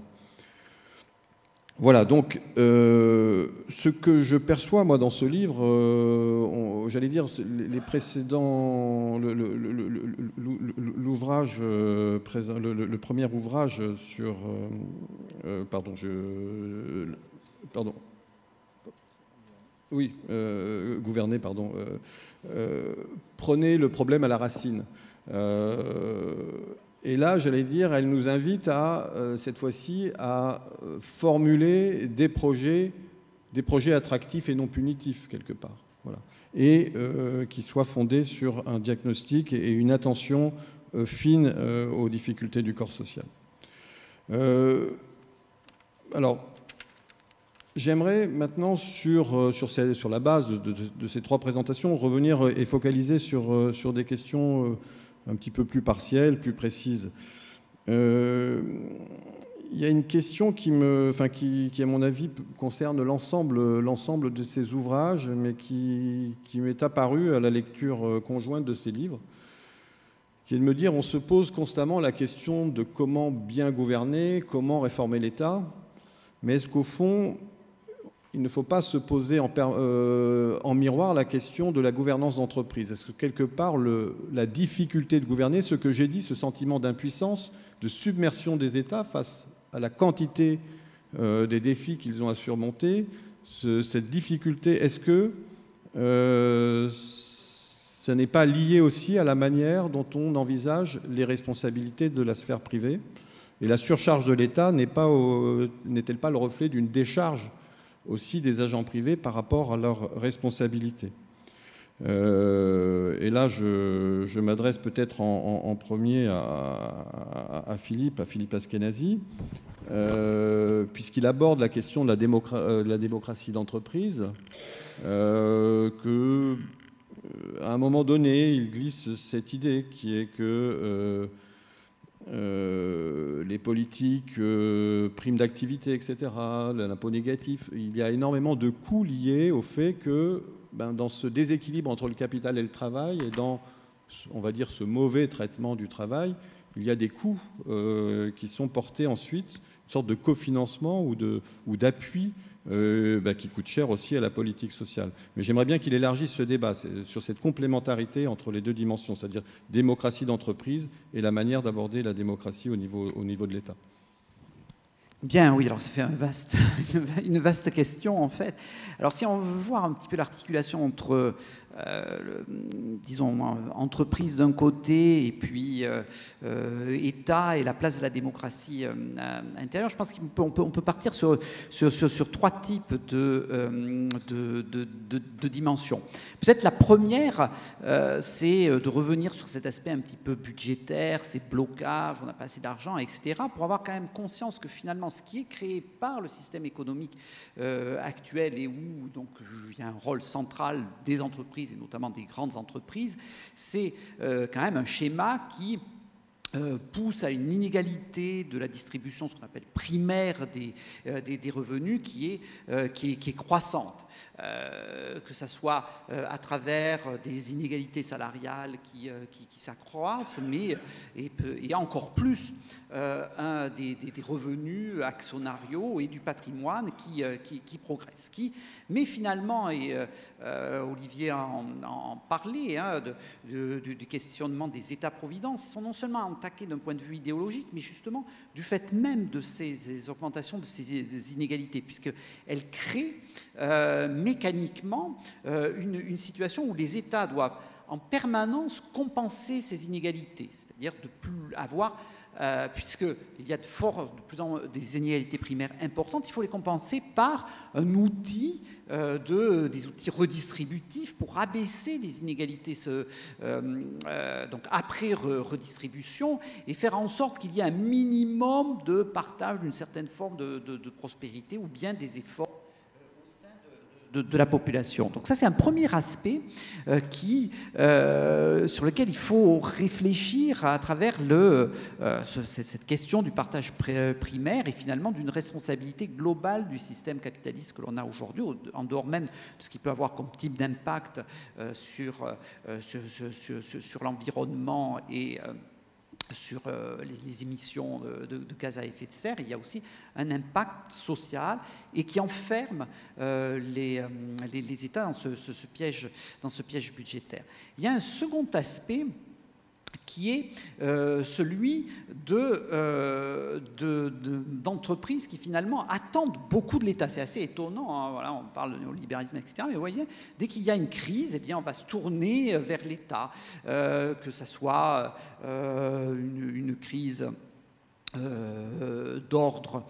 Voilà, donc ce que je perçois, moi, dans ce livre, j'allais dire, les précédents, l'ouvrage, le premier ouvrage sur... gouverner, pardon, prenez le problème à la racine. Et là, j'allais dire, elle nous invite cette fois-ci, à formuler des projets attractifs et non punitifs, quelque part. Voilà. Et qui soient fondés sur un diagnostic et une attention fine aux difficultés du corps social. Alors, J'aimerais maintenant, sur la base de ces 3 présentations, revenir et focaliser sur des questions un petit peu plus partielles, plus précises. Il y a une question qui, à mon avis, concerne l'ensemble de ces ouvrages, mais qui m'est apparue à la lecture conjointe de ces livres, qui est de me dire, on se pose constamment la question de comment bien gouverner, comment réformer l'État, mais est-ce qu'au fond, il ne faut pas se poser en miroir la question de la gouvernance d'entreprise? Est-ce que quelque part, la difficulté de gouverner, ce que j'ai dit, ce sentiment d'impuissance, de submersion des États face à la quantité des défis qu'ils ont à surmonter, cette difficulté, est-ce que ça n'est pas lié aussi à la manière dont on envisage les responsabilités de la sphère privée? Et la surcharge de l'État n'est-elle pas le reflet d'une décharge aussi des agents privés par rapport à leurs responsabilités? Et là, je m'adresse peut-être en premier à Philippe Askenazy, puisqu'il aborde la question de la démocratie d'entreprise, que à un moment donné, il glisse cette idée qui est que les politiques, primes d'activité, etc., l'impôt négatif, il y a énormément de coûts liés au fait que dans ce déséquilibre entre le capital et le travail, et dans, on va dire, ce mauvais traitement du travail, il y a des coûts qui sont portés ensuite, une sorte de cofinancement ou d'appui qui coûte cher aussi à la politique sociale. Mais j'aimerais bien qu'il élargisse ce débat sur cette complémentarité entre les 2 dimensions, c'est-à-dire démocratie d'entreprise et la manière d'aborder la démocratie au niveau de l'État. Bien, oui, alors ça fait une vaste question en fait. Alors si on veut voir un petit peu l'articulation entre, disons, entreprise d'un côté et puis État et la place de la démocratie intérieure, je pense qu'on peut partir sur 3 types de dimensions. Peut-être la première, c'est de revenir sur cet aspect un petit peu budgétaire, ces blocages, on n'a pas assez d'argent, etc., pour avoir quand même conscience que finalement, ce qui est créé par le système économique actuel et où donc il y a un rôle central des entreprises et notamment des grandes entreprises, c'est quand même un schéma qui pousse à une inégalité de la distribution, ce qu'on appelle primaire des revenus, qui est croissante. Que ce soit à travers des inégalités salariales qui s'accroissent, mais et encore plus des revenus actionnariaux et du patrimoine qui progressent. Mais finalement, et Olivier en parlait, du questionnement des États-providence, ils sont non seulement attaqués d'un point de vue idéologique, mais justement du fait même de ces augmentations de ces inégalités, puisqu'elles créent mécaniquement une situation où les États doivent en permanence compenser ces inégalités, c'est-à-dire de plus avoir, puisqu'il y a des inégalités primaires importantes, il faut les compenser par un outil, des outils redistributifs pour abaisser les inégalités donc après redistribution et faire en sorte qu'il y ait un minimum de partage d'une certaine forme de prospérité ou bien des efforts de la population. Donc ça, c'est un premier aspect sur lequel il faut réfléchir à travers cette question du partage primaire et finalement d'une responsabilité globale du système capitaliste que l'on a aujourd'hui, en dehors même de ce qu'il peut avoir comme type d'impact sur l'environnement et sur les émissions de gaz à effet de serre. Il y a aussi un impact social et qui enferme les États dans ce piège budgétaire. Il y a un second aspect qui est celui d'entreprises qui finalement attendent beaucoup de l'État. C'est assez étonnant, hein, voilà, on parle de néolibéralisme, etc. Mais vous voyez, dès qu'il y a une crise, eh bien, on va se tourner vers l'État, que ce soit une crise d'ordre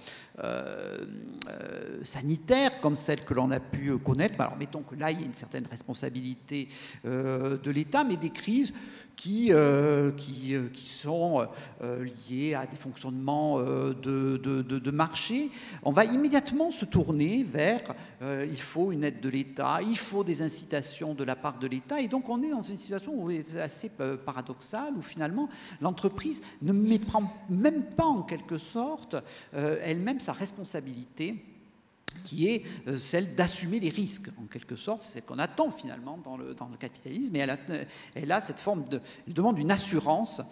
sanitaire comme celle que l'on a pu connaître. Alors mettons que là il y a une certaine responsabilité de l'État, mais des crises qui sont liés à des fonctionnements de marché, on va immédiatement se tourner vers il faut une aide de l'État, il faut des incitations de la part de l'État, et donc on est dans une situation où c'est assez paradoxale, où finalement l'entreprise ne méprend même pas en quelque sorte elle-même sa responsabilité, qui est celle d'assumer les risques, en quelque sorte. C'est ce qu'on attend finalement dans le capitalisme, et elle a cette forme elle demande une assurance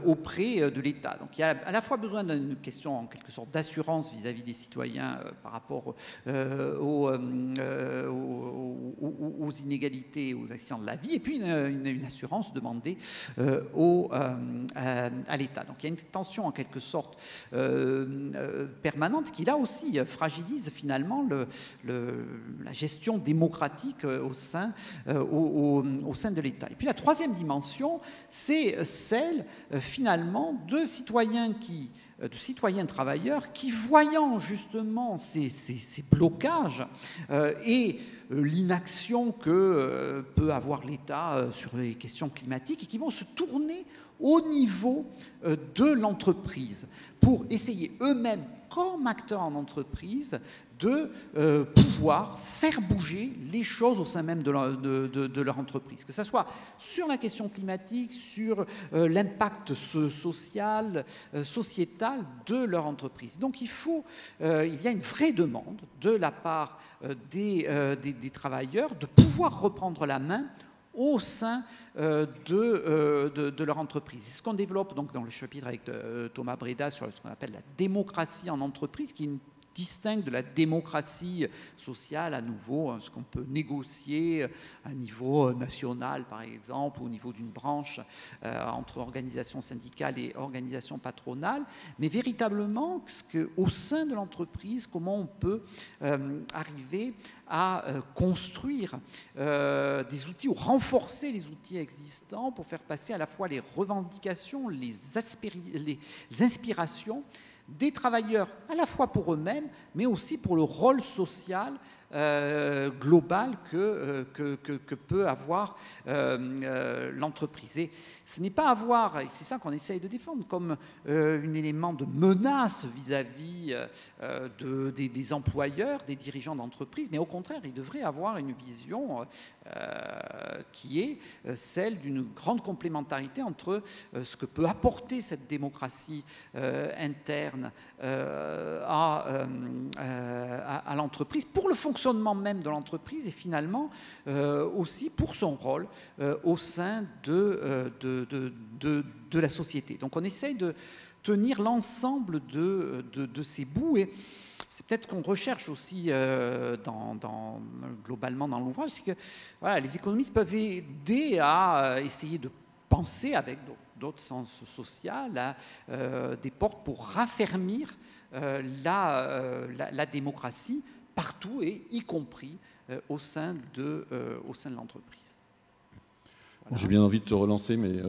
auprès de l'État. Donc il y a à la fois besoin d'une question en quelque sorte d'assurance vis-à-vis des citoyens par rapport aux inégalités, aux accidents de la vie, et puis une assurance demandée à l'État. Donc il y a une tension en quelque sorte permanente qui là aussi fragilise finalement la gestion démocratique au sein de l'État. Et puis la troisième dimension, c'est celle finalement de citoyens travailleurs qui, voyant justement ces blocages et l'inaction que peut avoir l'État sur les questions climatiques, et qui vont se tourner au niveau de l'entreprise pour essayer eux-mêmes, comme acteurs en entreprise, de pouvoir faire bouger les choses au sein même de leur entreprise, que ce soit sur la question climatique, sur l'impact social, sociétal de leur entreprise. Donc il y a une vraie demande de la part des travailleurs de pouvoir reprendre la main au sein de leur entreprise. C'est ce qu'on développe donc dans le chapitre avec Thomas Breda sur ce qu'on appelle la démocratie en entreprise, qui est une distingue de la démocratie sociale, à nouveau, ce qu'on peut négocier à niveau national, par exemple, ou au niveau d'une branche entre organisations syndicales et organisations patronales, mais véritablement au sein de l'entreprise, comment on peut arriver à construire des outils ou renforcer les outils existants pour faire passer à la fois les revendications, les inspirations des travailleurs, à la fois pour eux-mêmes, mais aussi pour le rôle social global que peut avoir l'entreprise. Et ce n'est pas avoir, et c'est ça qu'on essaye de défendre, comme un élément de menace vis-à-vis des employeurs, des dirigeants d'entreprise, mais au contraire, ils devraient avoir une vision qui est celle d'une grande complémentarité entre ce que peut apporter cette démocratie interne à l'entreprise, pour le fonctionnement même de l'entreprise, et finalement aussi pour son rôle au sein de la société. Donc on essaye de tenir l'ensemble de ces bouts, et c'est peut-être qu'on recherche aussi globalement dans l'ouvrage, c'est que voilà, les économistes peuvent aider à essayer de penser avec d'autres sens sociaux des portes pour raffermir la démocratie partout, et y compris au sein de l'entreprise. Voilà. J'ai bien envie de te relancer, mais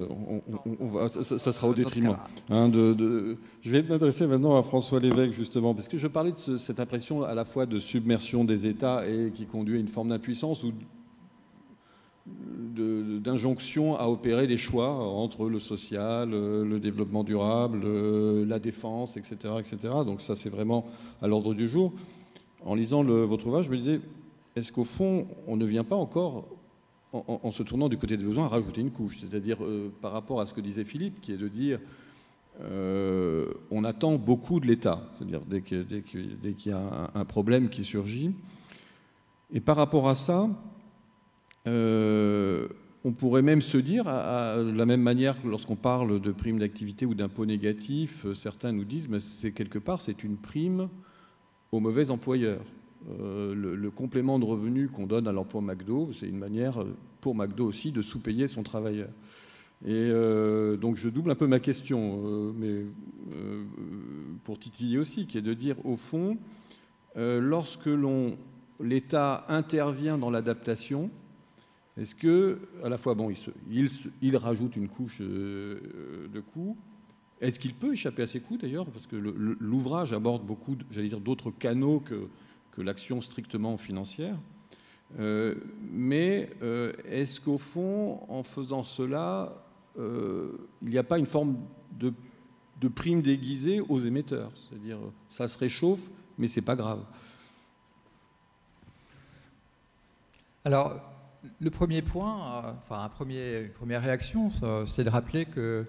ça sera au détriment. Je vais m'adresser maintenant à François Lévesque, justement, parce que je parlais de cette impression à la fois de submersion des États et qui conduit à une forme d'impuissance ou d'injonction à opérer des choix entre le social, le développement durable, la défense, etc., etc. Donc ça, c'est vraiment à l'ordre du jour. En lisant votre ouvrage, je me disais, est-ce qu'au fond, on ne vient pas encore, en se tournant du côté des besoins, à rajouter une couche, c'est-à-dire par rapport à ce que disait Philippe, qui est de dire on attend beaucoup de l'État, c'est-à-dire dès qu'il y a un problème qui surgit. Et par rapport à ça, on pourrait même se dire, de la même manière que lorsqu'on parle de prime d'activité ou d'impôt négatif, certains nous disent mais c'est quelque part c'est une prime aux mauvais employeurs. Le complément de revenu qu'on donne à l'emploi McDo, c'est une manière pour McDo aussi de sous-payer son travailleur. Et donc je double un peu ma question, mais pour titiller aussi, qui est de dire au fond, lorsque l'État intervient dans l'adaptation, est-ce que, à la fois, bon, il rajoute une couche de coûts, est-ce qu'il peut échapper à ces coûts d'ailleurs? Parce que l'ouvrage aborde beaucoup, j'allais dire, d'autres canaux que l'action strictement financière. Mais est-ce qu'au fond, en faisant cela, il n'y a pas une forme de prime déguisée aux émetteurs. C'est-à-dire, ça se réchauffe, mais ce n'est pas grave. Alors, le premier point, enfin, une première réaction, c'est de rappeler que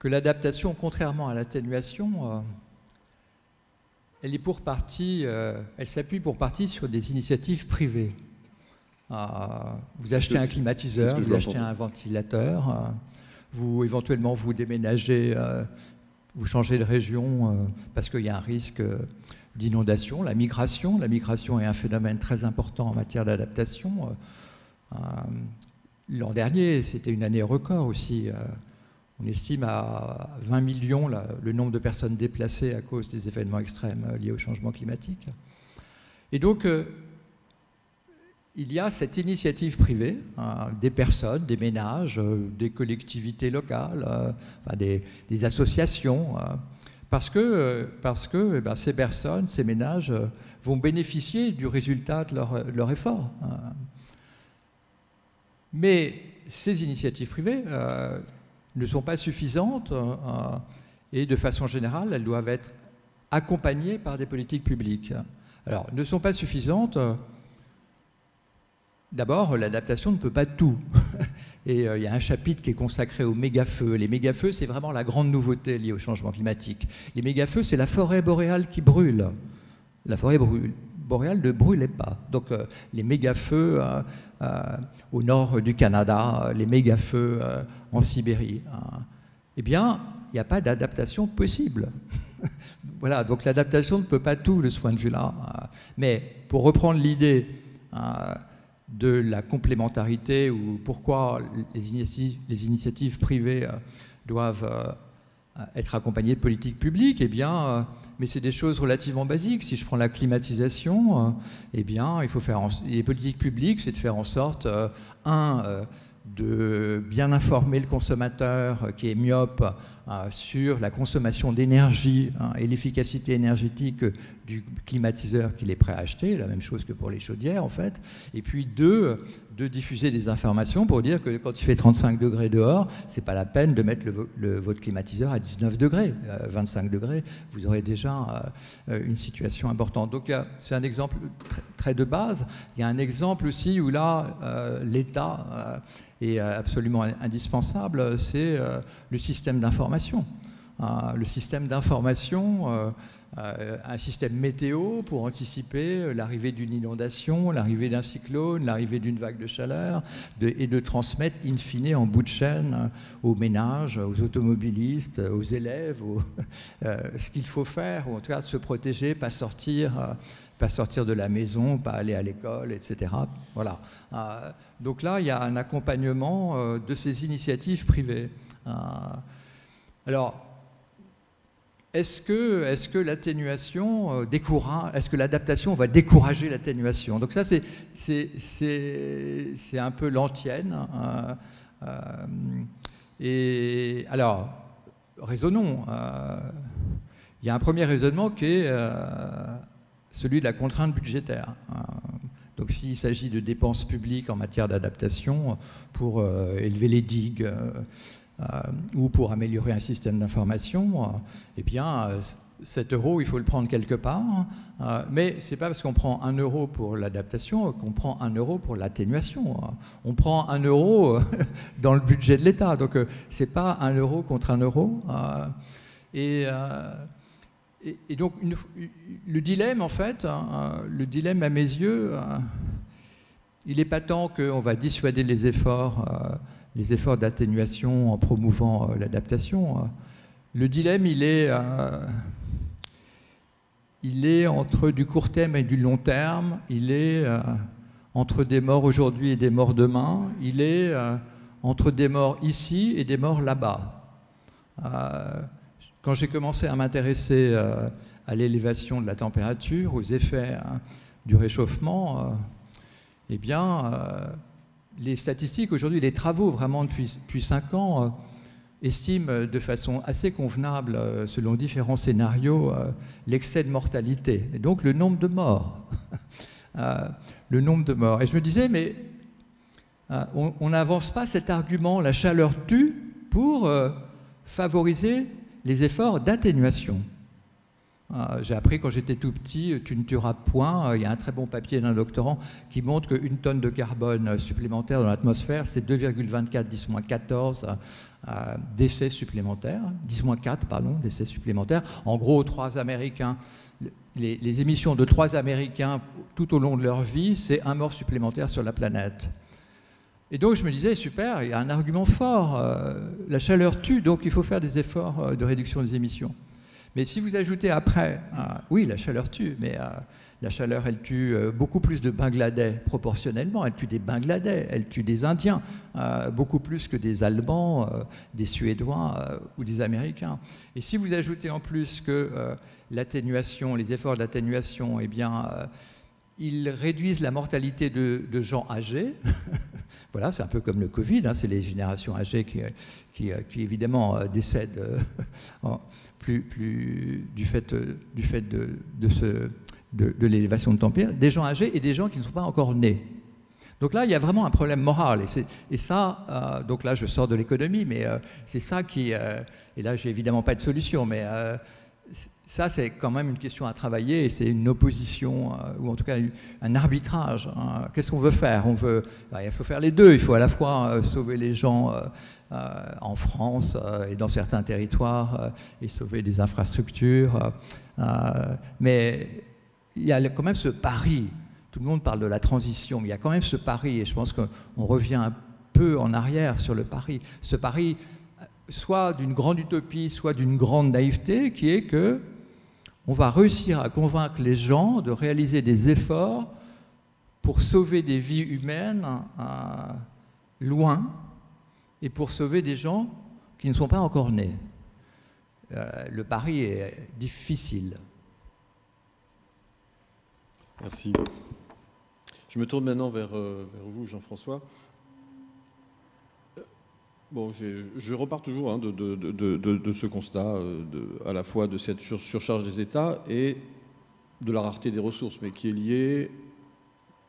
l'adaptation, contrairement à l'atténuation, elle s'appuie pour partie sur des initiatives privées. Vous achetez un climatiseur, vous achetez un ventilateur, éventuellement vous déménagez, vous changez de région parce qu'il y a un risque d'inondation. La migration est un phénomène très important en matière d'adaptation. L'an dernier, c'était une année record aussi. On estime à 20 millions le nombre de personnes déplacées à cause des événements extrêmes liés au changement climatique. Et donc, il y a cette initiative privée, des personnes, des ménages, des collectivités locales, enfin des associations, parce que ces personnes, ces ménages vont bénéficier du résultat de leur effort. Mais ces initiatives privées ne sont pas suffisantes et de façon générale, elles doivent être accompagnées par des politiques publiques. Alors, ne sont pas suffisantes. D'abord, l'adaptation ne peut pas tout. Et il y a un chapitre qui est consacré aux méga-feux. Les méga-feux, c'est vraiment la grande nouveauté liée au changement climatique. Les méga-feux, c'est la forêt boréale qui brûle. La forêt boréale ne brûlait pas. Donc, les méga-feux au nord du Canada, les méga-feux en Sibérie, eh bien, il n'y a pas d'adaptation possible. Voilà, donc l'adaptation ne peut pas tout de ce point de vue-là. Mais pour reprendre l'idée de la complémentarité ou pourquoi les initiatives privées doivent être accompagnées de politiques publiques, eh bien, mais c'est des choses relativement basiques. Si je prends la climatisation, eh bien, il faut les politiques publiques, c'est de faire en sorte, de bien informer le consommateur qui est myope sur la consommation d'énergie et l'efficacité énergétique du climatiseur qu'il est prêt à acheter, la même chose que pour les chaudières en fait, et puis de diffuser des informations pour dire que quand il fait 35 degrés dehors, c'est pas la peine de mettre votre climatiseur à 19 degrés, 25 degrés, vous aurez déjà une situation importante. Donc c'est un exemple très de base. Il y a un exemple aussi où là, l'État est absolument indispensable, c'est le système d'information. Le système d'information, un système météo pour anticiper l'arrivée d'une inondation, l'arrivée d'un cyclone, l'arrivée d'une vague de chaleur, et de transmettre in fine en bout de chaîne aux ménages, aux automobilistes, aux élèves, ce qu'il faut faire, ou en tout cas de se protéger, pas sortir de la maison, pas aller à l'école, etc. Voilà. Donc là, il y a un accompagnement de ces initiatives privées. Alors, est-ce que l'atténuation est-ce que l'adaptation va décourager l'atténuation? Donc ça, c'est un peu l'antienne. Et alors, raisonnons. Il y a un premier raisonnement qui est celui de la contrainte budgétaire. Donc s'il s'agit de dépenses publiques en matière d'adaptation pour élever les digues ou pour améliorer un système d'information, eh bien 7 €, il faut le prendre quelque part. Mais ce n'est pas parce qu'on prend 1 € pour l'adaptation qu'on prend 1 € pour l'atténuation. On prend 1 € dans le budget de l'État. Donc ce n'est pas 1 € contre 1 €. Et donc, le dilemme, en fait, le dilemme à mes yeux, il n'est pas tant qu'on va dissuader les efforts d'atténuation en promouvant l'adaptation. Le dilemme, il est entre du court terme et du long terme. Il est entre des morts aujourd'hui et des morts demain. Il est entre des morts ici et des morts là-bas. Quand j'ai commencé à m'intéresser à l'élévation de la température, aux effets du réchauffement, eh bien, les statistiques aujourd'hui, les travaux vraiment depuis 5 ans, estiment de façon assez convenable, selon différents scénarios, l'excès de mortalité, et donc le nombre de morts. Le nombre de morts. Et je me disais, mais on n'avance pas cet argument, la chaleur tue, pour favoriser les efforts d'atténuation. J'ai appris quand j'étais tout petit, tu ne tueras point. Il y a un très bon papier d'un doctorant qui montre qu'une tonne de carbone supplémentaire dans l'atmosphère, c'est 2,24 10-14 décès supplémentaires, 10-4, pardon, décès supplémentaires. En gros, 3 Américains, les émissions de 3 Américains tout au long de leur vie, c'est 1 mort supplémentaire sur la planète. Et donc je me disais, super, il y a un argument fort, la chaleur tue, donc il faut faire des efforts de réduction des émissions. Mais si vous ajoutez après, oui, la chaleur tue, mais la chaleur, elle tue beaucoup plus de Bangladais proportionnellement. Elle tue des Bangladais, elle tue des Indiens, beaucoup plus que des Allemands, des Suédois ou des Américains. Et si vous ajoutez en plus que l'atténuation, les efforts d'atténuation, eh bien, ils réduisent la mortalité de gens âgés. Voilà, c'est un peu comme le Covid, hein, c'est les générations âgées qui évidemment décèdent plus du fait de l'élévation de température, des gens âgés et des gens qui ne sont pas encore nés. Donc là, il y a vraiment un problème moral. Et ça, donc là, je sors de l'économie, mais c'est ça qui... et là, j'ai évidemment pas de solution, mais ça, c'est quand même une question à travailler, et c'est une opposition, ou en tout cas un arbitrage. Hein. Qu'est-ce qu'on veut faire? Il faut faire les deux. Il faut à la fois sauver les gens en France et dans certains territoires et sauver des infrastructures. Mais il y a quand même ce pari. Tout le monde parle de la transition, mais il y a quand même ce pari, et je pense qu'on revient un peu en arrière sur le pari. Ce pari, soit d'une grande utopie, soit d'une grande naïveté, qui est que on va réussir à convaincre les gens de réaliser des efforts pour sauver des vies humaines loin et pour sauver des gens qui ne sont pas encore nés. Le pari est difficile. Merci. Je me tourne maintenant vers vous, Jean-François. Bon, je repars toujours de ce constat, à la fois de cette surcharge des États et de la rareté des ressources, mais qui est liée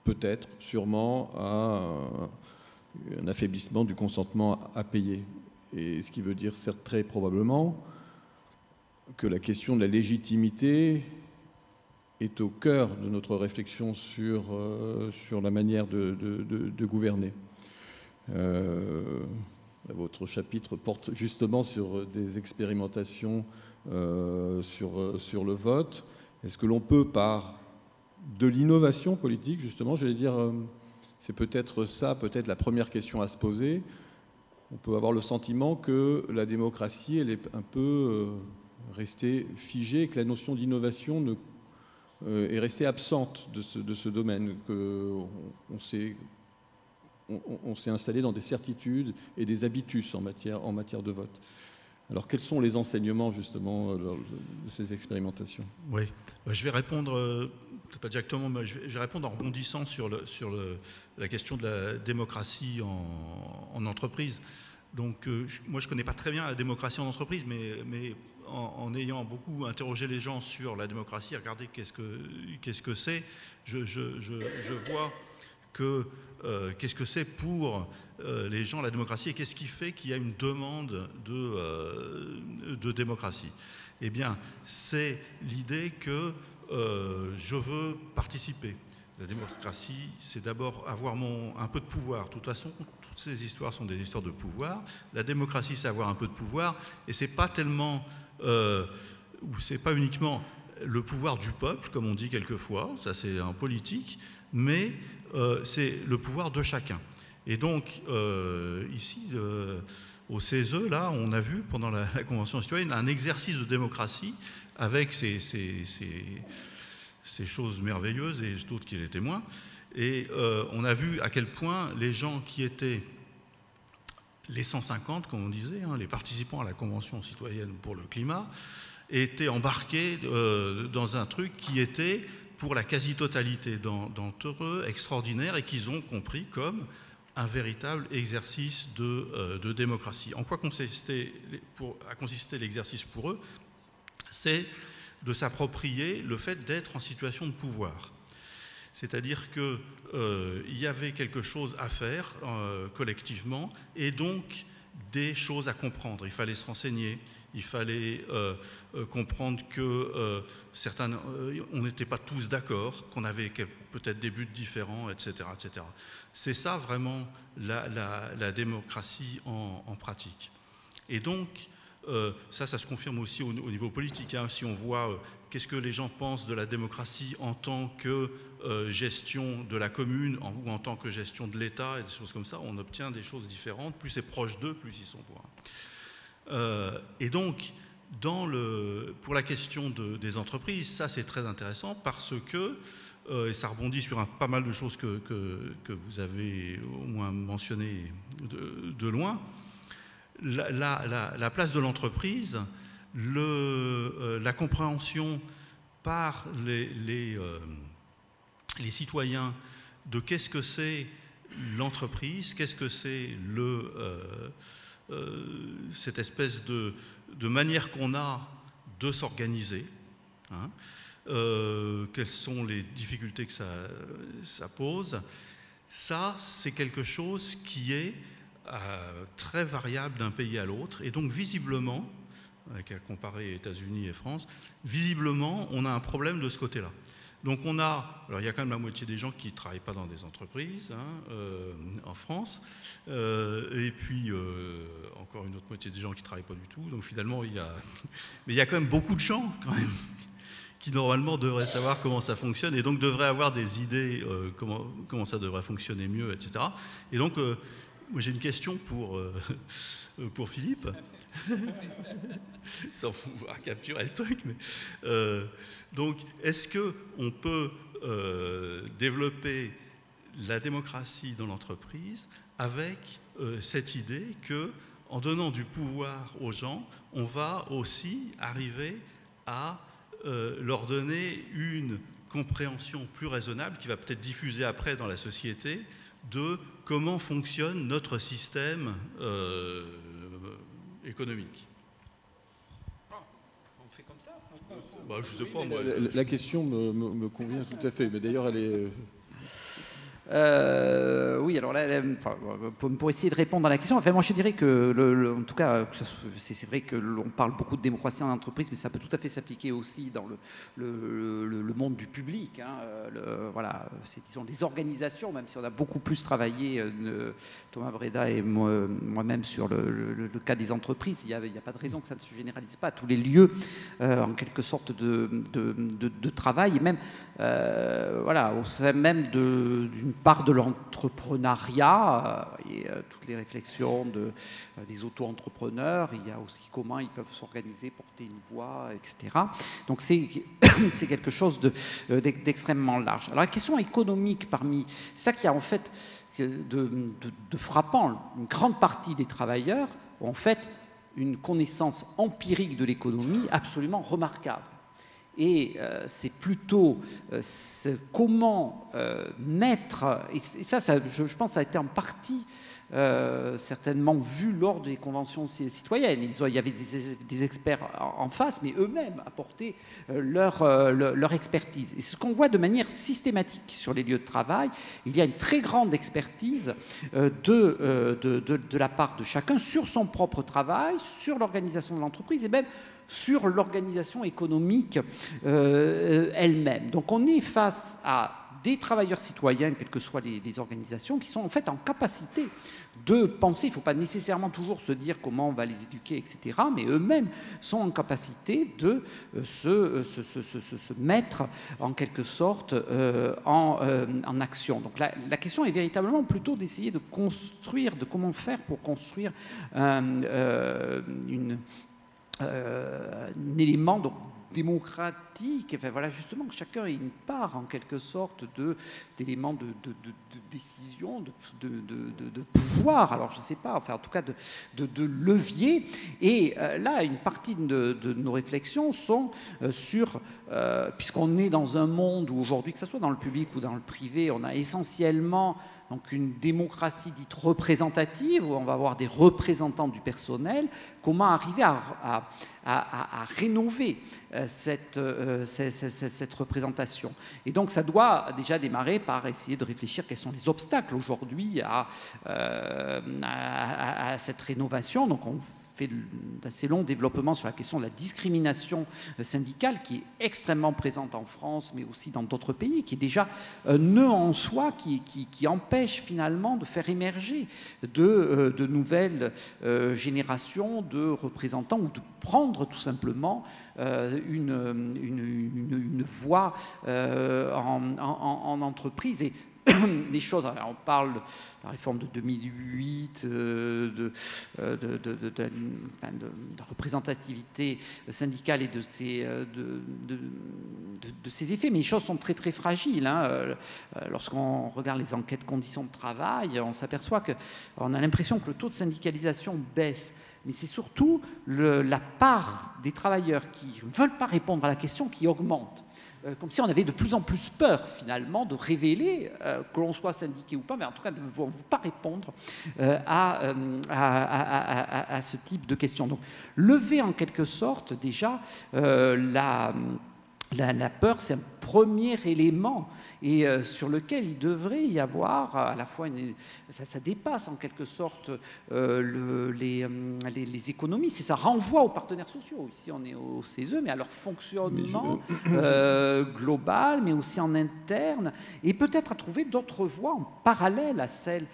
peut-être, sûrement, à un affaiblissement du consentement à payer. Et ce qui veut dire, certes, très probablement, que la question de la légitimité est au cœur de notre réflexion sur la manière de gouverner. Votre chapitre porte justement sur des expérimentations sur le vote. Est-ce que l'on peut, par de l'innovation politique, justement, j'allais dire, c'est peut-être ça, peut-être la première question à se poser. On peut avoir le sentiment que la démocratie, elle est un peu restée figée, que la notion d'innovation est restée absente de ce domaine, qu'on s'est installé dans des certitudes et des habitus en matière de vote. Alors, quels sont les enseignements, justement, de ces expérimentations? Oui, je vais répondre, pas directement, mais je vais répondre en rebondissant sur la question de la démocratie en entreprise. Donc, moi, je ne connais pas très bien la démocratie en entreprise, mais en ayant beaucoup interrogé les gens sur la démocratie, regardez qu'est-ce que c'est, je vois que qu'est-ce que c'est pour les gens la démocratie et qu'est-ce qui fait qu'il y a une demande de démocratie. Eh bien, c'est l'idée que je veux participer. La démocratie, c'est d'abord avoir un peu de pouvoir. De toute façon, toutes ces histoires sont des histoires de pouvoir. La démocratie, c'est avoir un peu de pouvoir, et c'est pas tellement, ou c'est pas uniquement le pouvoir du peuple, comme on dit quelquefois, ça c'est en politique, mais c'est le pouvoir de chacun. Et donc, ici, au CESE, là, on a vu, pendant la Convention citoyenne, un exercice de démocratie avec ces choses merveilleuses et d'autres qui étaient témoins. Et on a vu à quel point les gens qui étaient les 150, comme on disait, hein, les participants à la Convention citoyenne pour le climat, étaient embarqués dans un truc qui était, pour la quasi-totalité d'entre eux, extraordinaire, et qu'ils ont compris comme un véritable exercice de démocratie. En quoi a consisté l'exercice pour eux? C'est de s'approprier le fait d'être en situation de pouvoir. C'est-à-dire qu'il y avait quelque chose à faire collectivement, et donc des choses à comprendre. Il fallait se renseigner, il fallait comprendre que on n'était pas tous d'accord, qu'on avait peut-être des buts différents, etc. etc. C'est ça vraiment la démocratie en pratique. Et donc, ça se confirme aussi au niveau politique. Hein. Si on voit qu'est-ce que les gens pensent de la démocratie en tant que gestion de la commune ou en tant que gestion de l'État et des choses comme ça, on obtient des choses différentes. Plus c'est proche d'eux, plus ils sont pour. Et donc, pour la question des entreprises, ça c'est très intéressant parce que, et ça rebondit sur pas mal de choses que vous avez au moins mentionnées de loin, la place de l'entreprise, la compréhension par les citoyens de qu'est-ce que c'est l'entreprise, qu'est-ce que c'est cette espèce de manière qu'on a de s'organiser, hein, quelles sont les difficultés que ça pose. Ça, c'est quelque chose qui est très variable d'un pays à l'autre. Et donc, visiblement, avec à comparer États-Unis et France, visiblement, on a un problème de ce côté-là. Donc, alors il y a quand même la moitié des gens qui ne travaillent pas dans des entreprises en France, et puis encore une autre moitié des gens qui ne travaillent pas du tout. Donc, finalement, mais il y a quand même beaucoup de gens, quand même, qui normalement devraient savoir comment ça fonctionne et donc devraient avoir des idées comment ça devrait fonctionner mieux, etc. Et donc, moi j'ai une question pour Philippe, sans pouvoir capturer le truc, mais donc est-ce qu'on peut développer la démocratie dans l'entreprise avec cette idée que, en donnant du pouvoir aux gens, on va aussi arriver à leur donner une compréhension plus raisonnable qui va peut-être diffuser après dans la société de comment fonctionne notre système économique. On fait comme ça? Bah, je sais pas, moi. La question me convient tout à fait, mais d'ailleurs elle est... Oui, alors là, pour essayer de répondre à la question, enfin, moi je dirais que, en tout cas, c'est vrai que l'on parle beaucoup de démocratie en entreprise, mais ça peut tout à fait s'appliquer aussi dans le monde du public. Hein, voilà, c'est, disons, des organisations, même si on a beaucoup plus travaillé, Thomas Breda et moi-même, sur le cas des entreprises, il n'y a pas de raison que ça ne se généralise pas à tous les lieux, en quelque sorte, de travail, et même, voilà, au sein même d'une part de l'entrepreneuriat, et toutes les réflexions des auto-entrepreneurs, il y a aussi comment ils peuvent s'organiser, porter une voix, etc. Donc c'est quelque chose d'extrêmement large. Alors la question économique c'est ça qui a en fait de frappant. Une grande partie des travailleurs ont en fait une connaissance empirique de l'économie absolument remarquable. Et c'est plutôt comment mettre, et ça je pense que ça a été en partie certainement vu lors des conventions citoyennes. Il y avait des experts en face, mais eux-mêmes apportaient leur expertise. Et ce qu'on voit de manière systématique sur les lieux de travail, il y a une très grande expertise de la part de chacun sur son propre travail, sur l'organisation de l'entreprise et même sur l'organisation économique elle-même. Donc on est face à des travailleurs citoyens, quelles que soient les organisations, qui sont en fait en capacité de penser. Il ne faut pas nécessairement toujours se dire comment on va les éduquer, etc., mais eux-mêmes sont en capacité de se mettre en quelque sorte en action. Donc la question est véritablement plutôt d'essayer de construire, de comment faire pour construire un élément donc démocratique, enfin voilà, justement, chacun a une part en quelque sorte d'éléments de décision, de pouvoir, alors je ne sais pas, enfin en tout cas de levier. Et là, une partie de nos réflexions sont sur, puisqu'on est dans un monde où aujourd'hui, que ce soit dans le public ou dans le privé, on a essentiellement donc une démocratie dite représentative, où on va avoir des représentants du personnel, comment arriver à rénover cette représentation. Et donc ça doit déjà démarrer par essayer de réfléchir quels sont les obstacles aujourd'hui à cette rénovation. Donc on fait d'assez longs développements sur la question de la discrimination syndicale qui est extrêmement présente en France, mais aussi dans d'autres pays, qui est déjà un nœud en soi qui empêche finalement de faire émerger de nouvelles générations de représentants ou de prendre tout simplement une voie en entreprise. Et les choses, on parle de la réforme de 2008, de représentativité syndicale et de ses effets, mais les choses sont très très fragiles. Lorsqu'on regarde les enquêtes conditions de travail, on s'aperçoit qu'on a l'impression que le taux de syndicalisation baisse. Mais c'est surtout la part des travailleurs qui ne veulent pas répondre à la question qui augmente. Comme si on avait de plus en plus peur, finalement, de révéler, que l'on soit syndiqué ou pas, mais en tout cas de ne pas répondre à ce type de questions. Donc, lever en quelque sorte, déjà, la peur, c'est un premier élément et sur lequel il devrait y avoir à la fois ça dépasse en quelque sorte les économies, et ça renvoie aux partenaires sociaux. Ici on est au CESE, mais à leur fonctionnement global, mais aussi en interne, et peut-être à trouver d'autres voies en parallèle à celle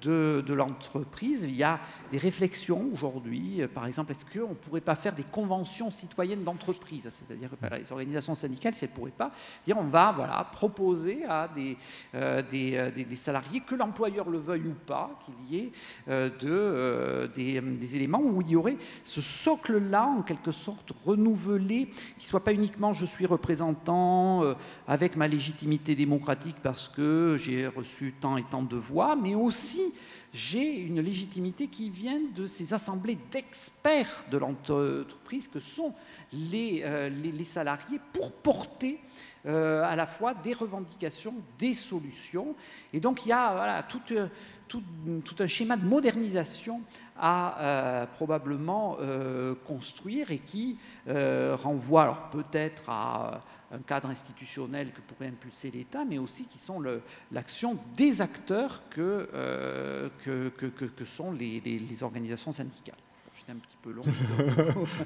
de l'entreprise. Il y a des réflexions aujourd'hui, par exemple, est-ce qu'on ne pourrait pas faire des conventions citoyennes d'entreprise, c'est-à-dire que les organisations syndicales, si elles ne pourraient pas dire on va proposer à des salariés, que l'employeur le veuille ou pas, qu'il y ait des éléments où il y aurait ce socle-là, en quelque sorte, renouvelé, qui ne soit pas uniquement je suis représentant avec ma légitimité démocratique parce que j'ai reçu tant et tant de voix, mais aussi j'ai une légitimité qui vient de ces assemblées d'experts de l'entreprise que sont les salariés pour porter à la fois des revendications, des solutions. Et donc il y a tout un schéma de modernisation à probablement construire et qui renvoie alors peut-être à un cadre institutionnel que pourrait impulser l'État, mais aussi qui sont l'action des acteurs que sont les organisations syndicales. J'étais un petit peu long.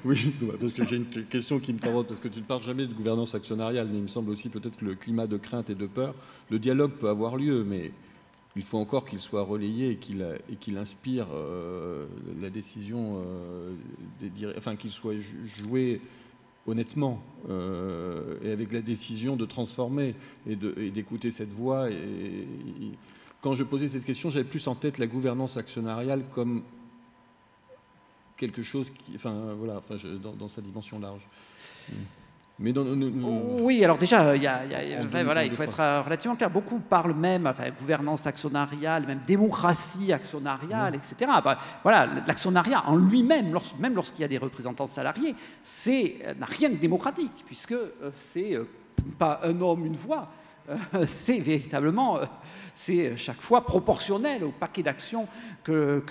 Oui, parce que j'ai une question qui me taraude, parce que tu ne parles jamais de gouvernance actionnariale, mais il me semble aussi peut-être que le climat de crainte et de peur, le dialogue peut avoir lieu, mais il faut encore qu'il soit relayé et qu'il inspire la décision, enfin qu'il soit joué honnêtement et avec la décision de transformer et d'écouter cette voix. Et quand je posais cette question, j'avais plus en tête la gouvernance actionnariale comme quelque chose dans sa dimension large. Mais oui, alors déjà, il faut être relativement clair. Beaucoup parlent même gouvernance actionnariale, même démocratie actionnariale, etc. L'actionnariat en lui-même, même lorsqu'il y a des représentants salariés, n'a rien de démocratique, puisque c'est pas un homme, une voix. C'est véritablement, c'est chaque fois proportionnel au paquet d'actions dont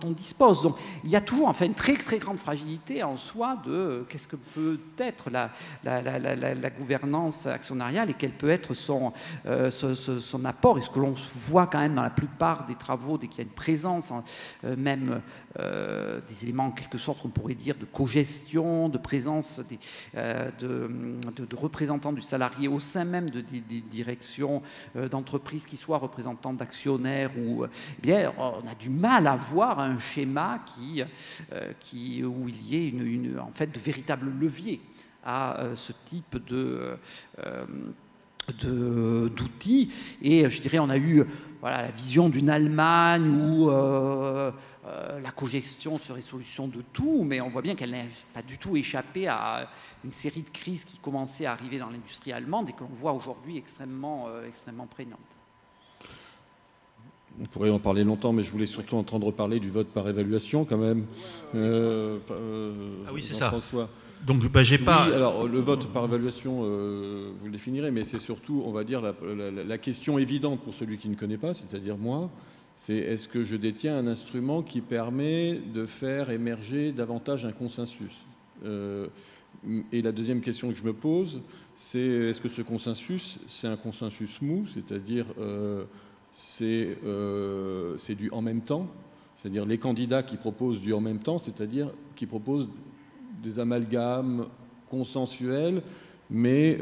on dispose. Donc, il y a toujours une très très grande fragilité en soi de qu'est-ce que peut être la gouvernance actionnariale et quel peut être son apport. Et ce que l'on voit quand même dans la plupart des travaux, dès qu'il y a une présence, même des éléments en quelque sorte, on pourrait dire, de cogestion, de présence de représentants du salarié au sein même des directions d'entreprises qui soient représentants d'actionnaires où on a du mal à voir un schéma où il y ait en fait de véritables leviers à ce type d'outils. Et je dirais on a eu la vision d'une Allemagne où la cogestion serait solution de tout, mais on voit bien qu'elle n'a pas du tout échappé à une série de crises qui commençaient à arriver dans l'industrie allemande et que l'on voit aujourd'hui extrêmement prégnantes. On pourrait en parler longtemps, mais je voulais surtout entendre parler du vote par évaluation quand même. Ah oui, c'est ça. Donc, j'ai pas... Oui, alors le vote par évaluation, vous le définirez, mais c'est surtout, on va dire, la question évidente pour celui qui ne connaît pas, c'est-à-dire moi, c'est est-ce que je détiens un instrument qui permet de faire émerger davantage un consensus et la deuxième question que je me pose, c'est est-ce que ce consensus, c'est un consensus mou, c'est-à-dire c'est du en même temps, c'est-à-dire les candidats qui proposent du en même temps, c'est-à-dire qui proposent des amalgames consensuels, mais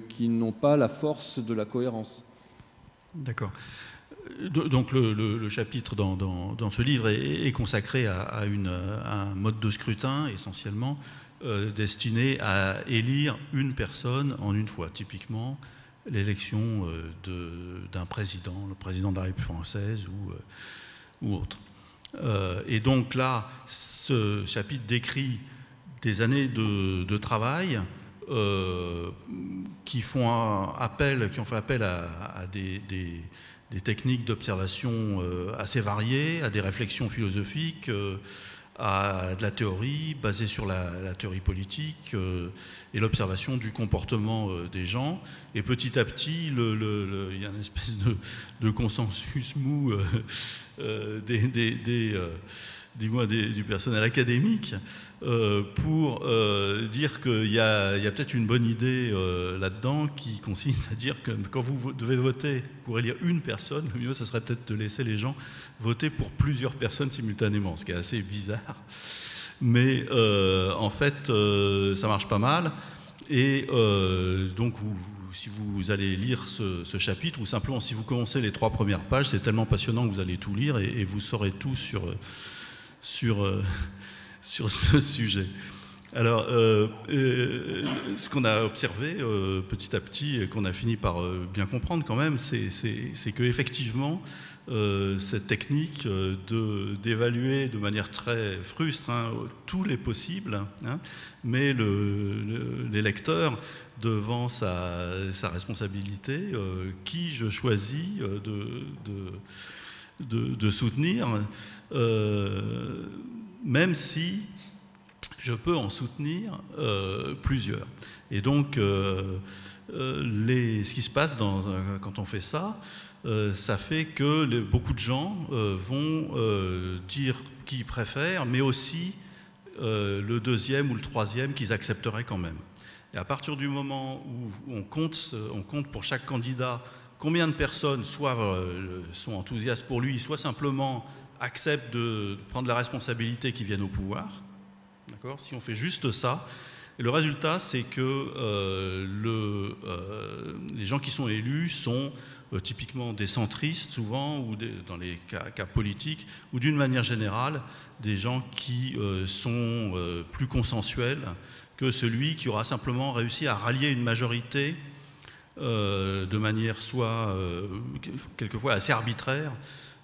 qui n'ont pas la force de la cohérence. D'accord. Donc le chapitre dans ce livre est consacré à un mode de scrutin essentiellement destiné à élire une personne en une fois, typiquement l'élection d'un président, le président de la République française ou autre. Et donc là, ce chapitre décrit des années de travail qui ont fait appel à des techniques d'observation assez variées, à des réflexions philosophiques, à de la théorie basée sur la théorie politique et l'observation du comportement des gens. Et petit à petit, il y a une espèce de consensus mou du personnel académique pour dire qu'il y a peut-être une bonne idée là-dedans qui consiste à dire que quand vous devez voter pour élire une personne, le mieux, ce serait peut-être de laisser les gens voter pour plusieurs personnes simultanément, ce qui est assez bizarre. Mais en fait, ça marche pas mal. Et donc, si vous allez lire ce chapitre, ou simplement si vous commencez les 3 premières pages, c'est tellement passionnant que vous allez tout lire et vous saurez tout sur ce sujet. Alors, ce qu'on a observé petit à petit, et qu'on a fini par bien comprendre quand même, c'est qu'effectivement, cette technique d'évaluer de manière très frustre tous les possibles, mais les lecteurs, devant sa responsabilité, qui je choisis de soutenir, même si je peux en soutenir plusieurs. Et donc, ce qui se passe quand on fait ça, ça fait que beaucoup de gens vont dire qu'ils préfèrent, mais aussi le deuxième ou le troisième qu'ils accepteraient quand même. Et à partir du moment où on compte pour chaque candidat combien de personnes soit sont enthousiastes pour lui, soit simplement acceptent de prendre la responsabilité qui viennent au pouvoir, d'accord ? Si on fait juste ça, et le résultat, c'est que les gens qui sont élus sont typiquement des centristes, souvent, ou dans les cas politiques, ou d'une manière générale, des gens qui sont plus consensuels que celui qui aura simplement réussi à rallier une majorité de manière soit quelquefois assez arbitraire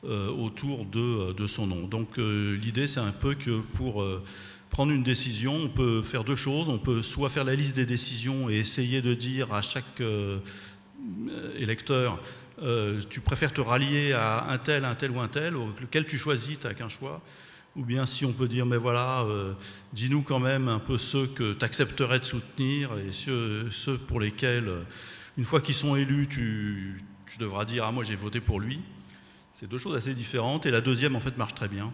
autour de son nom. Donc l'idée, c'est un peu que pour prendre une décision, on peut faire 2 choses. On peut soit faire la liste des décisions et essayer de dire à chaque électeur tu préfères te rallier à un tel ou un tel, lequel tu choisis, tu n'as qu'un choix. Ou bien si on peut dire, mais voilà, dis-nous quand même un peu ceux que tu accepterais de soutenir et ceux pour lesquels, une fois qu'ils sont élus, tu devras dire, ah moi j'ai voté pour lui. C'est 2 choses assez différentes et la deuxième en fait marche très bien.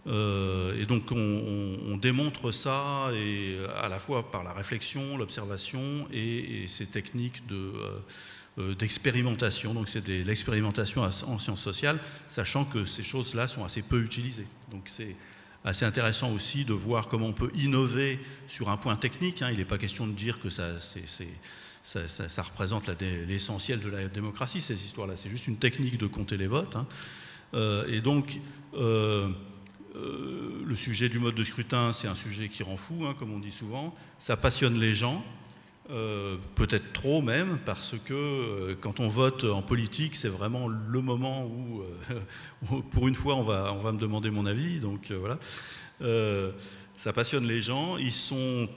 Et donc on démontre ça et à la fois par la réflexion, l'observation et ces techniques d'expérimentation. Donc c'est de l'expérimentation en sciences sociales, sachant que ces choses-là sont assez peu utilisées. Donc c'est assez intéressant aussi de voir comment on peut innover sur un point technique. Il n'est pas question de dire que ça représente l'essentiel de la démocratie, ces histoires-là. C'est juste une technique de compter les votes. Et donc le sujet du mode de scrutin, c'est un sujet qui rend fou, comme on dit souvent. Ça passionne les gens. Peut-être trop même, parce que quand on vote en politique, c'est vraiment le moment où, pour une fois, on va me demander mon avis. Donc voilà, ça passionne les gens. Ils sont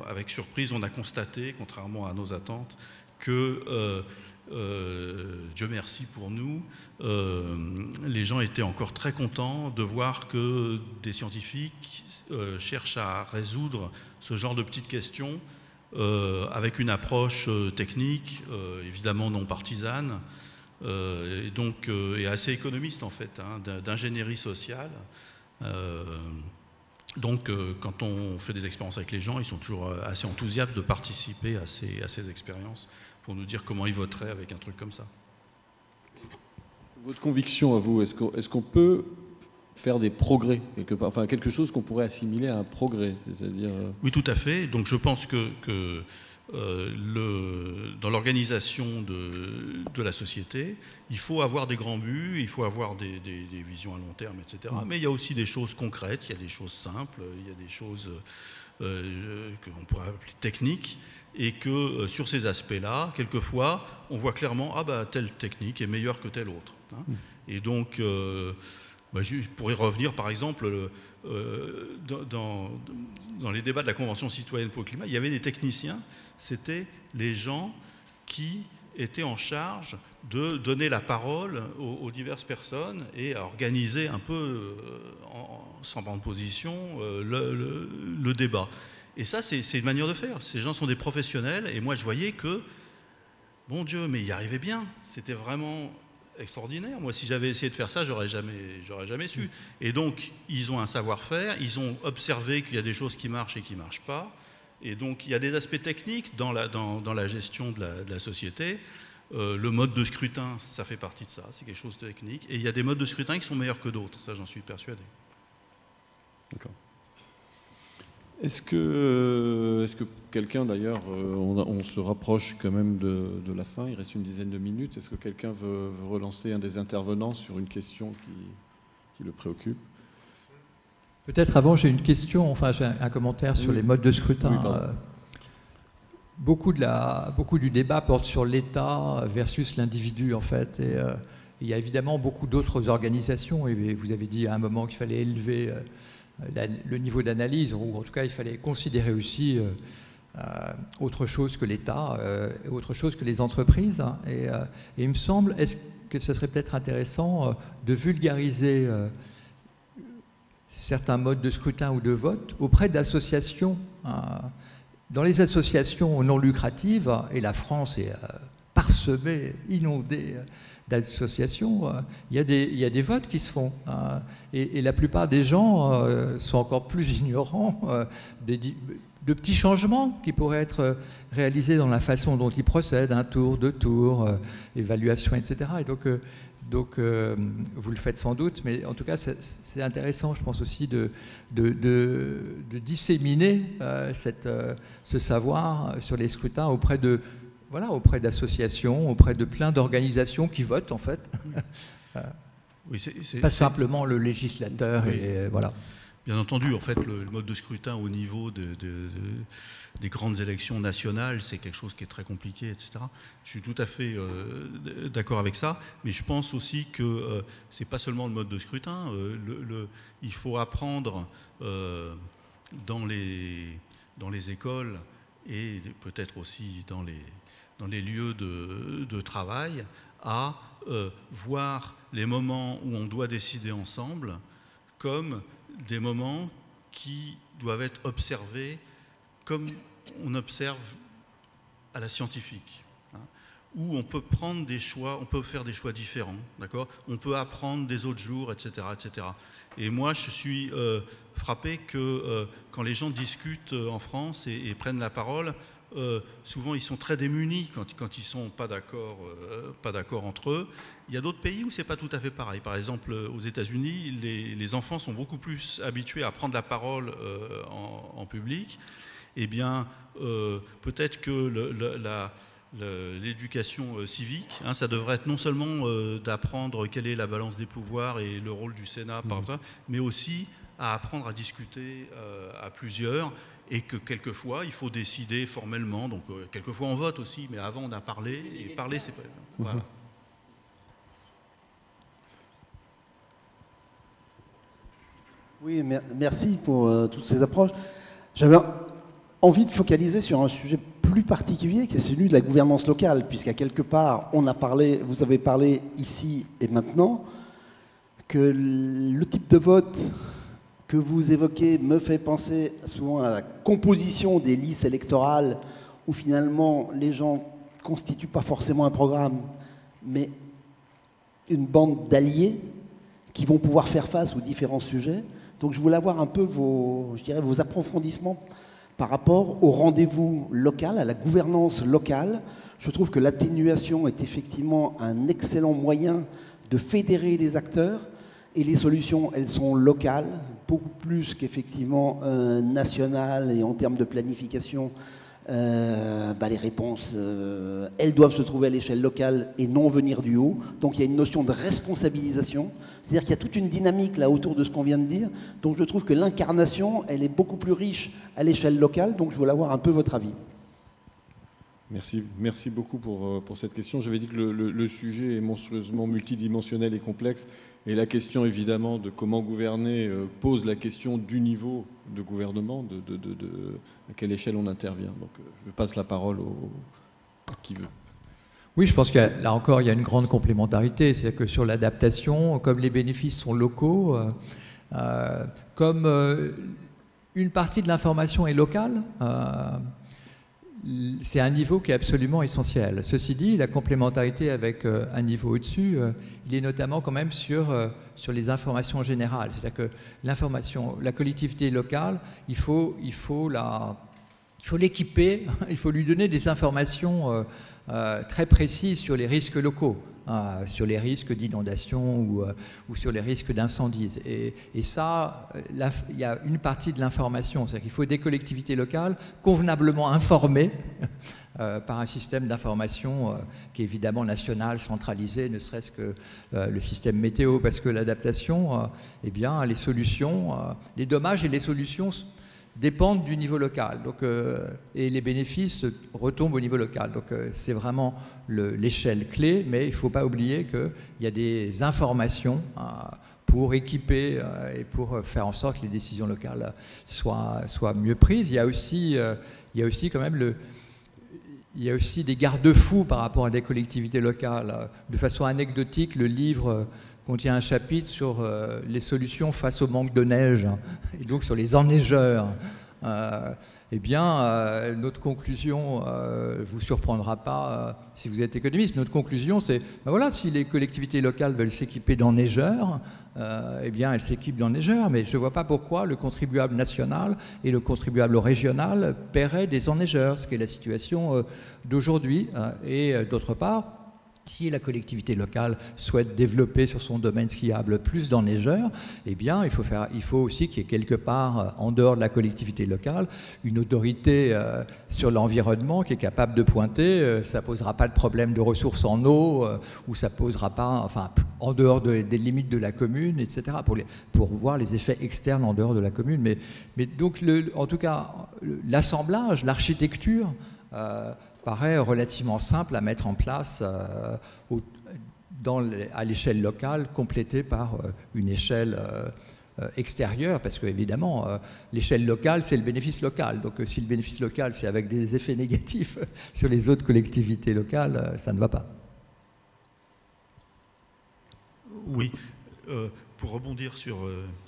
avec surprise, on a constaté, contrairement à nos attentes, que Dieu merci pour nous, les gens étaient encore très contents de voir que des scientifiques cherche à résoudre ce genre de petites questions avec une approche technique, évidemment non partisane, et donc et assez économiste en fait, hein, d'ingénierie sociale. Donc quand on fait des expériences avec les gens, ils sont toujours assez enthousiastes de participer à ces expériences pour nous dire comment ils voteraient avec un truc comme ça. Votre conviction à vous, est-ce qu'on peut faire des progrès quelque part, enfin quelque chose qu'on pourrait assimiler à un progrès, c'est-à-dire... Oui, tout à fait. Donc je pense que dans l'organisation de la société, il faut avoir des grands buts, il faut avoir des visions à long terme, etc. Mais il y a aussi des choses concrètes, il y a des choses simples, il y a des choses qu'on pourrait appeler techniques, et que sur ces aspects-là, quelquefois, on voit clairement « Ah bah, telle technique est meilleure que telle autre hein. ». Et donc, je pourrais revenir, par exemple, dans les débats de la Convention citoyenne pour le climat, il y avait des techniciens, c'était les gens qui étaient en charge de donner la parole aux diverses personnes et à organiser un peu, sans prendre position, le débat. Et ça, c'est une manière de faire. Ces gens sont des professionnels, et moi, je voyais que, bon Dieu, mais ils y arrivaient bien. C'était vraiment extraordinaire. Moi, si j'avais essayé de faire ça, j'aurais jamais su. Et donc, ils ont un savoir-faire, ils ont observé qu'il y a des choses qui marchent et qui ne marchent pas. Et donc, il y a des aspects techniques dans la gestion de la société. Le mode de scrutin, ça fait partie de ça, c'est quelque chose de technique. Et il y a des modes de scrutin qui sont meilleurs que d'autres, ça j'en suis persuadé. D'accord. Est-ce que quelqu'un, d'ailleurs, on se rapproche quand même de la fin, il reste une dizaine de minutes, est-ce que quelqu'un veut relancer un des intervenants sur une question qui le préoccupe? Peut-être avant, j'ai une question, enfin j'ai un commentaire sur les modes de scrutin. Oui, beaucoup du débat porte sur l'État versus l'individu, en fait. Et il y a évidemment beaucoup d'autres organisations, et vous avez dit à un moment qu'il fallait élever le niveau d'analyse, ou en tout cas il fallait considérer aussi autre chose que l'État, autre chose que les entreprises. Et il me semble, est-ce que ce serait peut-être intéressant de vulgariser certains modes de scrutin ou de vote auprès d'associations. Dans les associations non lucratives, et la France est parsemée, inondée d'associations, il y a des votes qui se font. Et la plupart des gens sont encore plus ignorants de petits changements qui pourraient être réalisés dans la façon dont ils procèdent, un tour, deux tours, évaluation, etc. Et donc, vous le faites sans doute, mais en tout cas, c'est intéressant, je pense aussi, de disséminer ce savoir sur les scrutins auprès d'associations, auprès de plein d'organisations qui votent, en fait. Oui, pas simplement le législateur. Oui. Et voilà. Bien entendu, en fait, le mode de scrutin au niveau des grandes élections nationales, c'est quelque chose qui est très compliqué, etc. Je suis tout à fait d'accord avec ça, mais je pense aussi que c'est pas seulement le mode de scrutin. Il faut apprendre dans les écoles et peut-être aussi dans les lieux de travail à voir les moments où on doit décider ensemble comme des moments qui doivent être observés comme on observe à la scientifique, hein, où on peut prendre des choix, on peut faire des choix différents, d'accord ? On peut apprendre des autres jours, etc., etc. Et moi, je suis frappé que quand les gens discutent en France et prennent la parole, souvent ils sont très démunis quand ils ne sont pas d'accord entre eux. Il y a d'autres pays où c'est pas tout à fait pareil. Par exemple, aux États-Unis, les enfants sont beaucoup plus habitués à prendre la parole en public. Eh bien, peut-être que l'éducation civique, hein, ça devrait être non seulement d'apprendre quelle est la balance des pouvoirs et le rôle du Sénat, mais aussi à apprendre à discuter à plusieurs. Et que quelquefois, il faut décider formellement. Donc, quelquefois, on vote aussi, mais avant, on a parlé. Et parler, c'est pas... Voilà. Oui, merci pour toutes ces approches. J'avais envie de focaliser sur un sujet plus particulier, qui est celui de la gouvernance locale, puisqu'à quelque part, vous avez parlé ici et maintenant, que le type de vote que vous évoquez me fait penser souvent à la composition des listes électorales où finalement les gens ne constituent pas forcément un programme, mais une bande d'alliés qui vont pouvoir faire face aux différents sujets. Donc je voulais avoir un peu vos approfondissements par rapport au rendez-vous local, à la gouvernance locale. Je trouve que l'atténuation est effectivement un excellent moyen de fédérer les acteurs, et les solutions, elles sont locales, beaucoup plus qu'effectivement nationales, et en termes de planification, les réponses, elles doivent se trouver à l'échelle locale et non venir du haut. Donc il y a une notion de responsabilisation, c'est-à-dire qu'il y a toute une dynamique là autour de ce qu'on vient de dire. Donc je trouve que l'incarnation, elle est beaucoup plus riche à l'échelle locale, donc je voulais avoir un peu votre avis. Merci beaucoup pour cette question. J'avais dit que le sujet est monstrueusement multidimensionnel et complexe, et la question évidemment de comment gouverner pose la question du niveau de gouvernement, à quelle échelle on intervient. Donc je passe la parole à qui veut. Oui, je pense que là encore, il y a une grande complémentarité. C'est-à-dire que sur l'adaptation, comme les bénéfices sont locaux, comme une partie de l'information est locale, c'est un niveau qui est absolument essentiel. Ceci dit, la complémentarité avec un niveau au-dessus, il est notamment quand même sur les informations générales. C'est-à-dire que l'information, la collectivité locale, il faut l'équiper, il faut lui donner des informations très précises sur les risques locaux, sur les risques d'inondation ou sur les risques d'incendie. Et ça, là, il y a une partie de l'information, c'est-à-dire qu'il faut des collectivités locales convenablement informées par un système d'information qui est évidemment national, centralisé, ne serait-ce que le système météo, parce que l'adaptation, les solutions, les dommages et les solutions dépendent du niveau local, donc, et les bénéfices retombent au niveau local. Donc c'est vraiment l'échelle clé, mais il ne faut pas oublier qu'il y a des informations pour équiper et pour faire en sorte que les décisions locales soient mieux prises. Il y a aussi quand même il y a aussi des garde-fous par rapport à des collectivités locales. De façon anecdotique, le livre contient un chapitre sur les solutions face au manque de neige, et donc sur les enneigeurs. Notre conclusion ne vous surprendra pas si vous êtes économiste. Notre conclusion, c'est si les collectivités locales veulent s'équiper d'enneigeurs, elles s'équipent d'enneigeurs, mais je ne vois pas pourquoi le contribuable national et le contribuable régional paieraient des enneigeurs, ce qui est la situation d'aujourd'hui. Et d'autre part, si la collectivité locale souhaite développer sur son domaine skiable plus d'enneigeurs, il faut aussi qu'il y ait quelque part, en dehors de la collectivité locale, une autorité sur l'environnement qui est capable de pointer. Ça ne posera pas de problème de ressources en eau, ou ça ne posera pas, en dehors des limites de la commune, etc., pour voir les effets externes en dehors de la commune. Mais donc, en tout cas, l'assemblage, l'architecture, paraît relativement simple à mettre en place à l'échelle locale, complétée par une échelle extérieure, parce que évidemment l'échelle locale, c'est le bénéfice local. Donc si le bénéfice local, c'est avec des effets négatifs sur les autres collectivités locales, ça ne va pas. Oui. Pour rebondir sur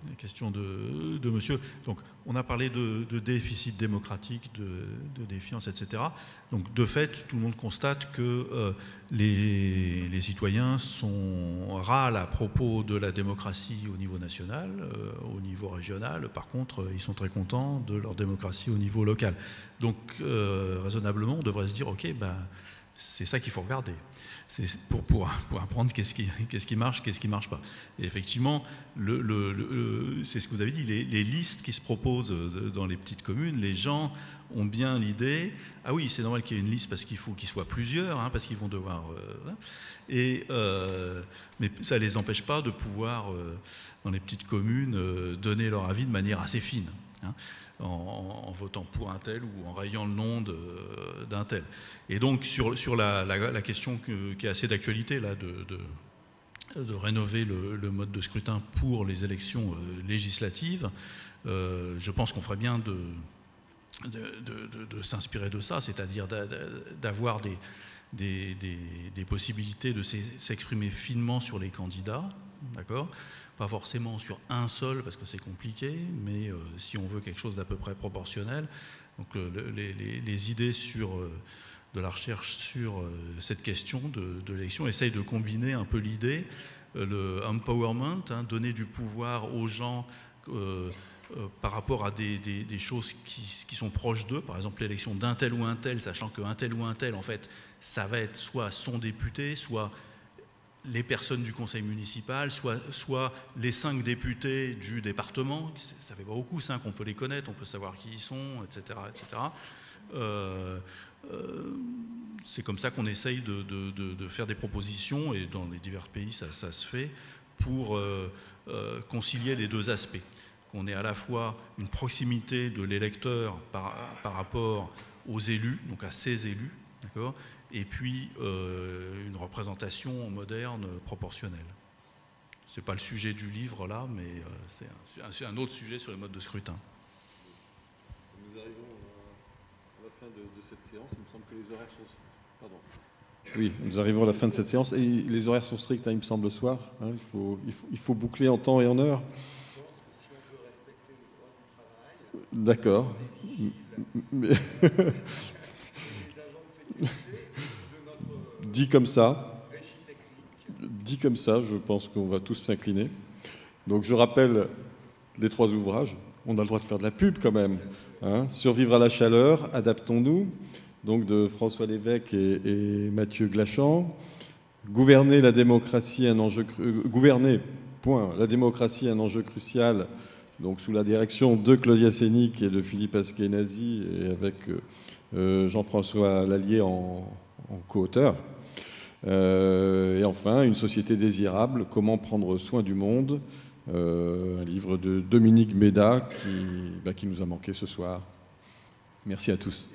la question de monsieur, donc on a parlé de déficit démocratique, de défiance, etc. Donc de fait, tout le monde constate que les citoyens râlent à propos de la démocratie au niveau national, au niveau régional. Par contre, ils sont très contents de leur démocratie au niveau local. Donc raisonnablement, on devrait se dire, ok, c'est ça qu'il faut regarder. C'est pour apprendre qu'est-ce qui marche, qu'est-ce qui ne marche pas. Et effectivement, c'est ce que vous avez dit, les listes qui se proposent dans les petites communes, les gens ont bien l'idée, ah oui, c'est normal qu'il y ait une liste parce qu'il faut qu'ils soient plusieurs, parce qu'ils vont devoir... mais ça ne les empêche pas de pouvoir, dans les petites communes, donner leur avis de manière assez fine. En votant pour un tel ou en rayant le nom d'un tel. Et donc sur la question qui est assez d'actualité là, de rénover le mode de scrutin pour les élections législatives, je pense qu'on ferait bien de s'inspirer de ça, c'est-à-dire d'avoir des possibilités de s'exprimer finement sur les candidats, d'accord ? Pas forcément sur un seul, parce que c'est compliqué, mais si on veut quelque chose d'à peu près proportionnel. Donc les idées de la recherche sur cette question de l'élection essayent de combiner un peu l'idée, le empowerment, donner du pouvoir aux gens par rapport à des choses qui sont proches d'eux, par exemple l'élection d'un tel ou un tel, sachant qu'un tel ou un tel, en fait, ça va être soit son député, soit les personnes du conseil municipal, soit les 5 députés du département. Ça fait pas beaucoup, 5, on peut les connaître, on peut savoir qui ils sont, etc. etc. C'est comme ça qu'on essaye de faire des propositions, et dans les divers pays, ça se fait, pour concilier les deux aspects. Qu'on ait à la fois une proximité de l'électeur par rapport aux élus, donc à ses élus, d'accord, et puis une représentation moderne, proportionnelle. Ce n'est pas le sujet du livre là, mais c'est un autre sujet sur les modes de scrutin. Nous arrivons à la fin de cette séance. Il me semble que les horaires sont... Pardon. Oui, nous arrivons à la fin de cette séance et les horaires sont stricts, il me semble, le soir. Il faut boucler en temps et en heure. D'accord. Dit comme ça, je pense qu'on va tous s'incliner. Donc je rappelle les 3 ouvrages. On a le droit de faire de la pub quand même. Survivre à la chaleur, adaptons-nous, donc de François Lévesque et Mathieu Glachan. Gouverner la démocratie, un enjeu la démocratie, un enjeu crucial. Donc sous la direction de Claudia Sénic et de Philippe Askenazi, et avec Jean-François Lallier en co-auteur. Et enfin, Une société désirable, comment prendre soin du monde, un livre de Dominique Méda qui nous a manqué ce soir. Merci à tous.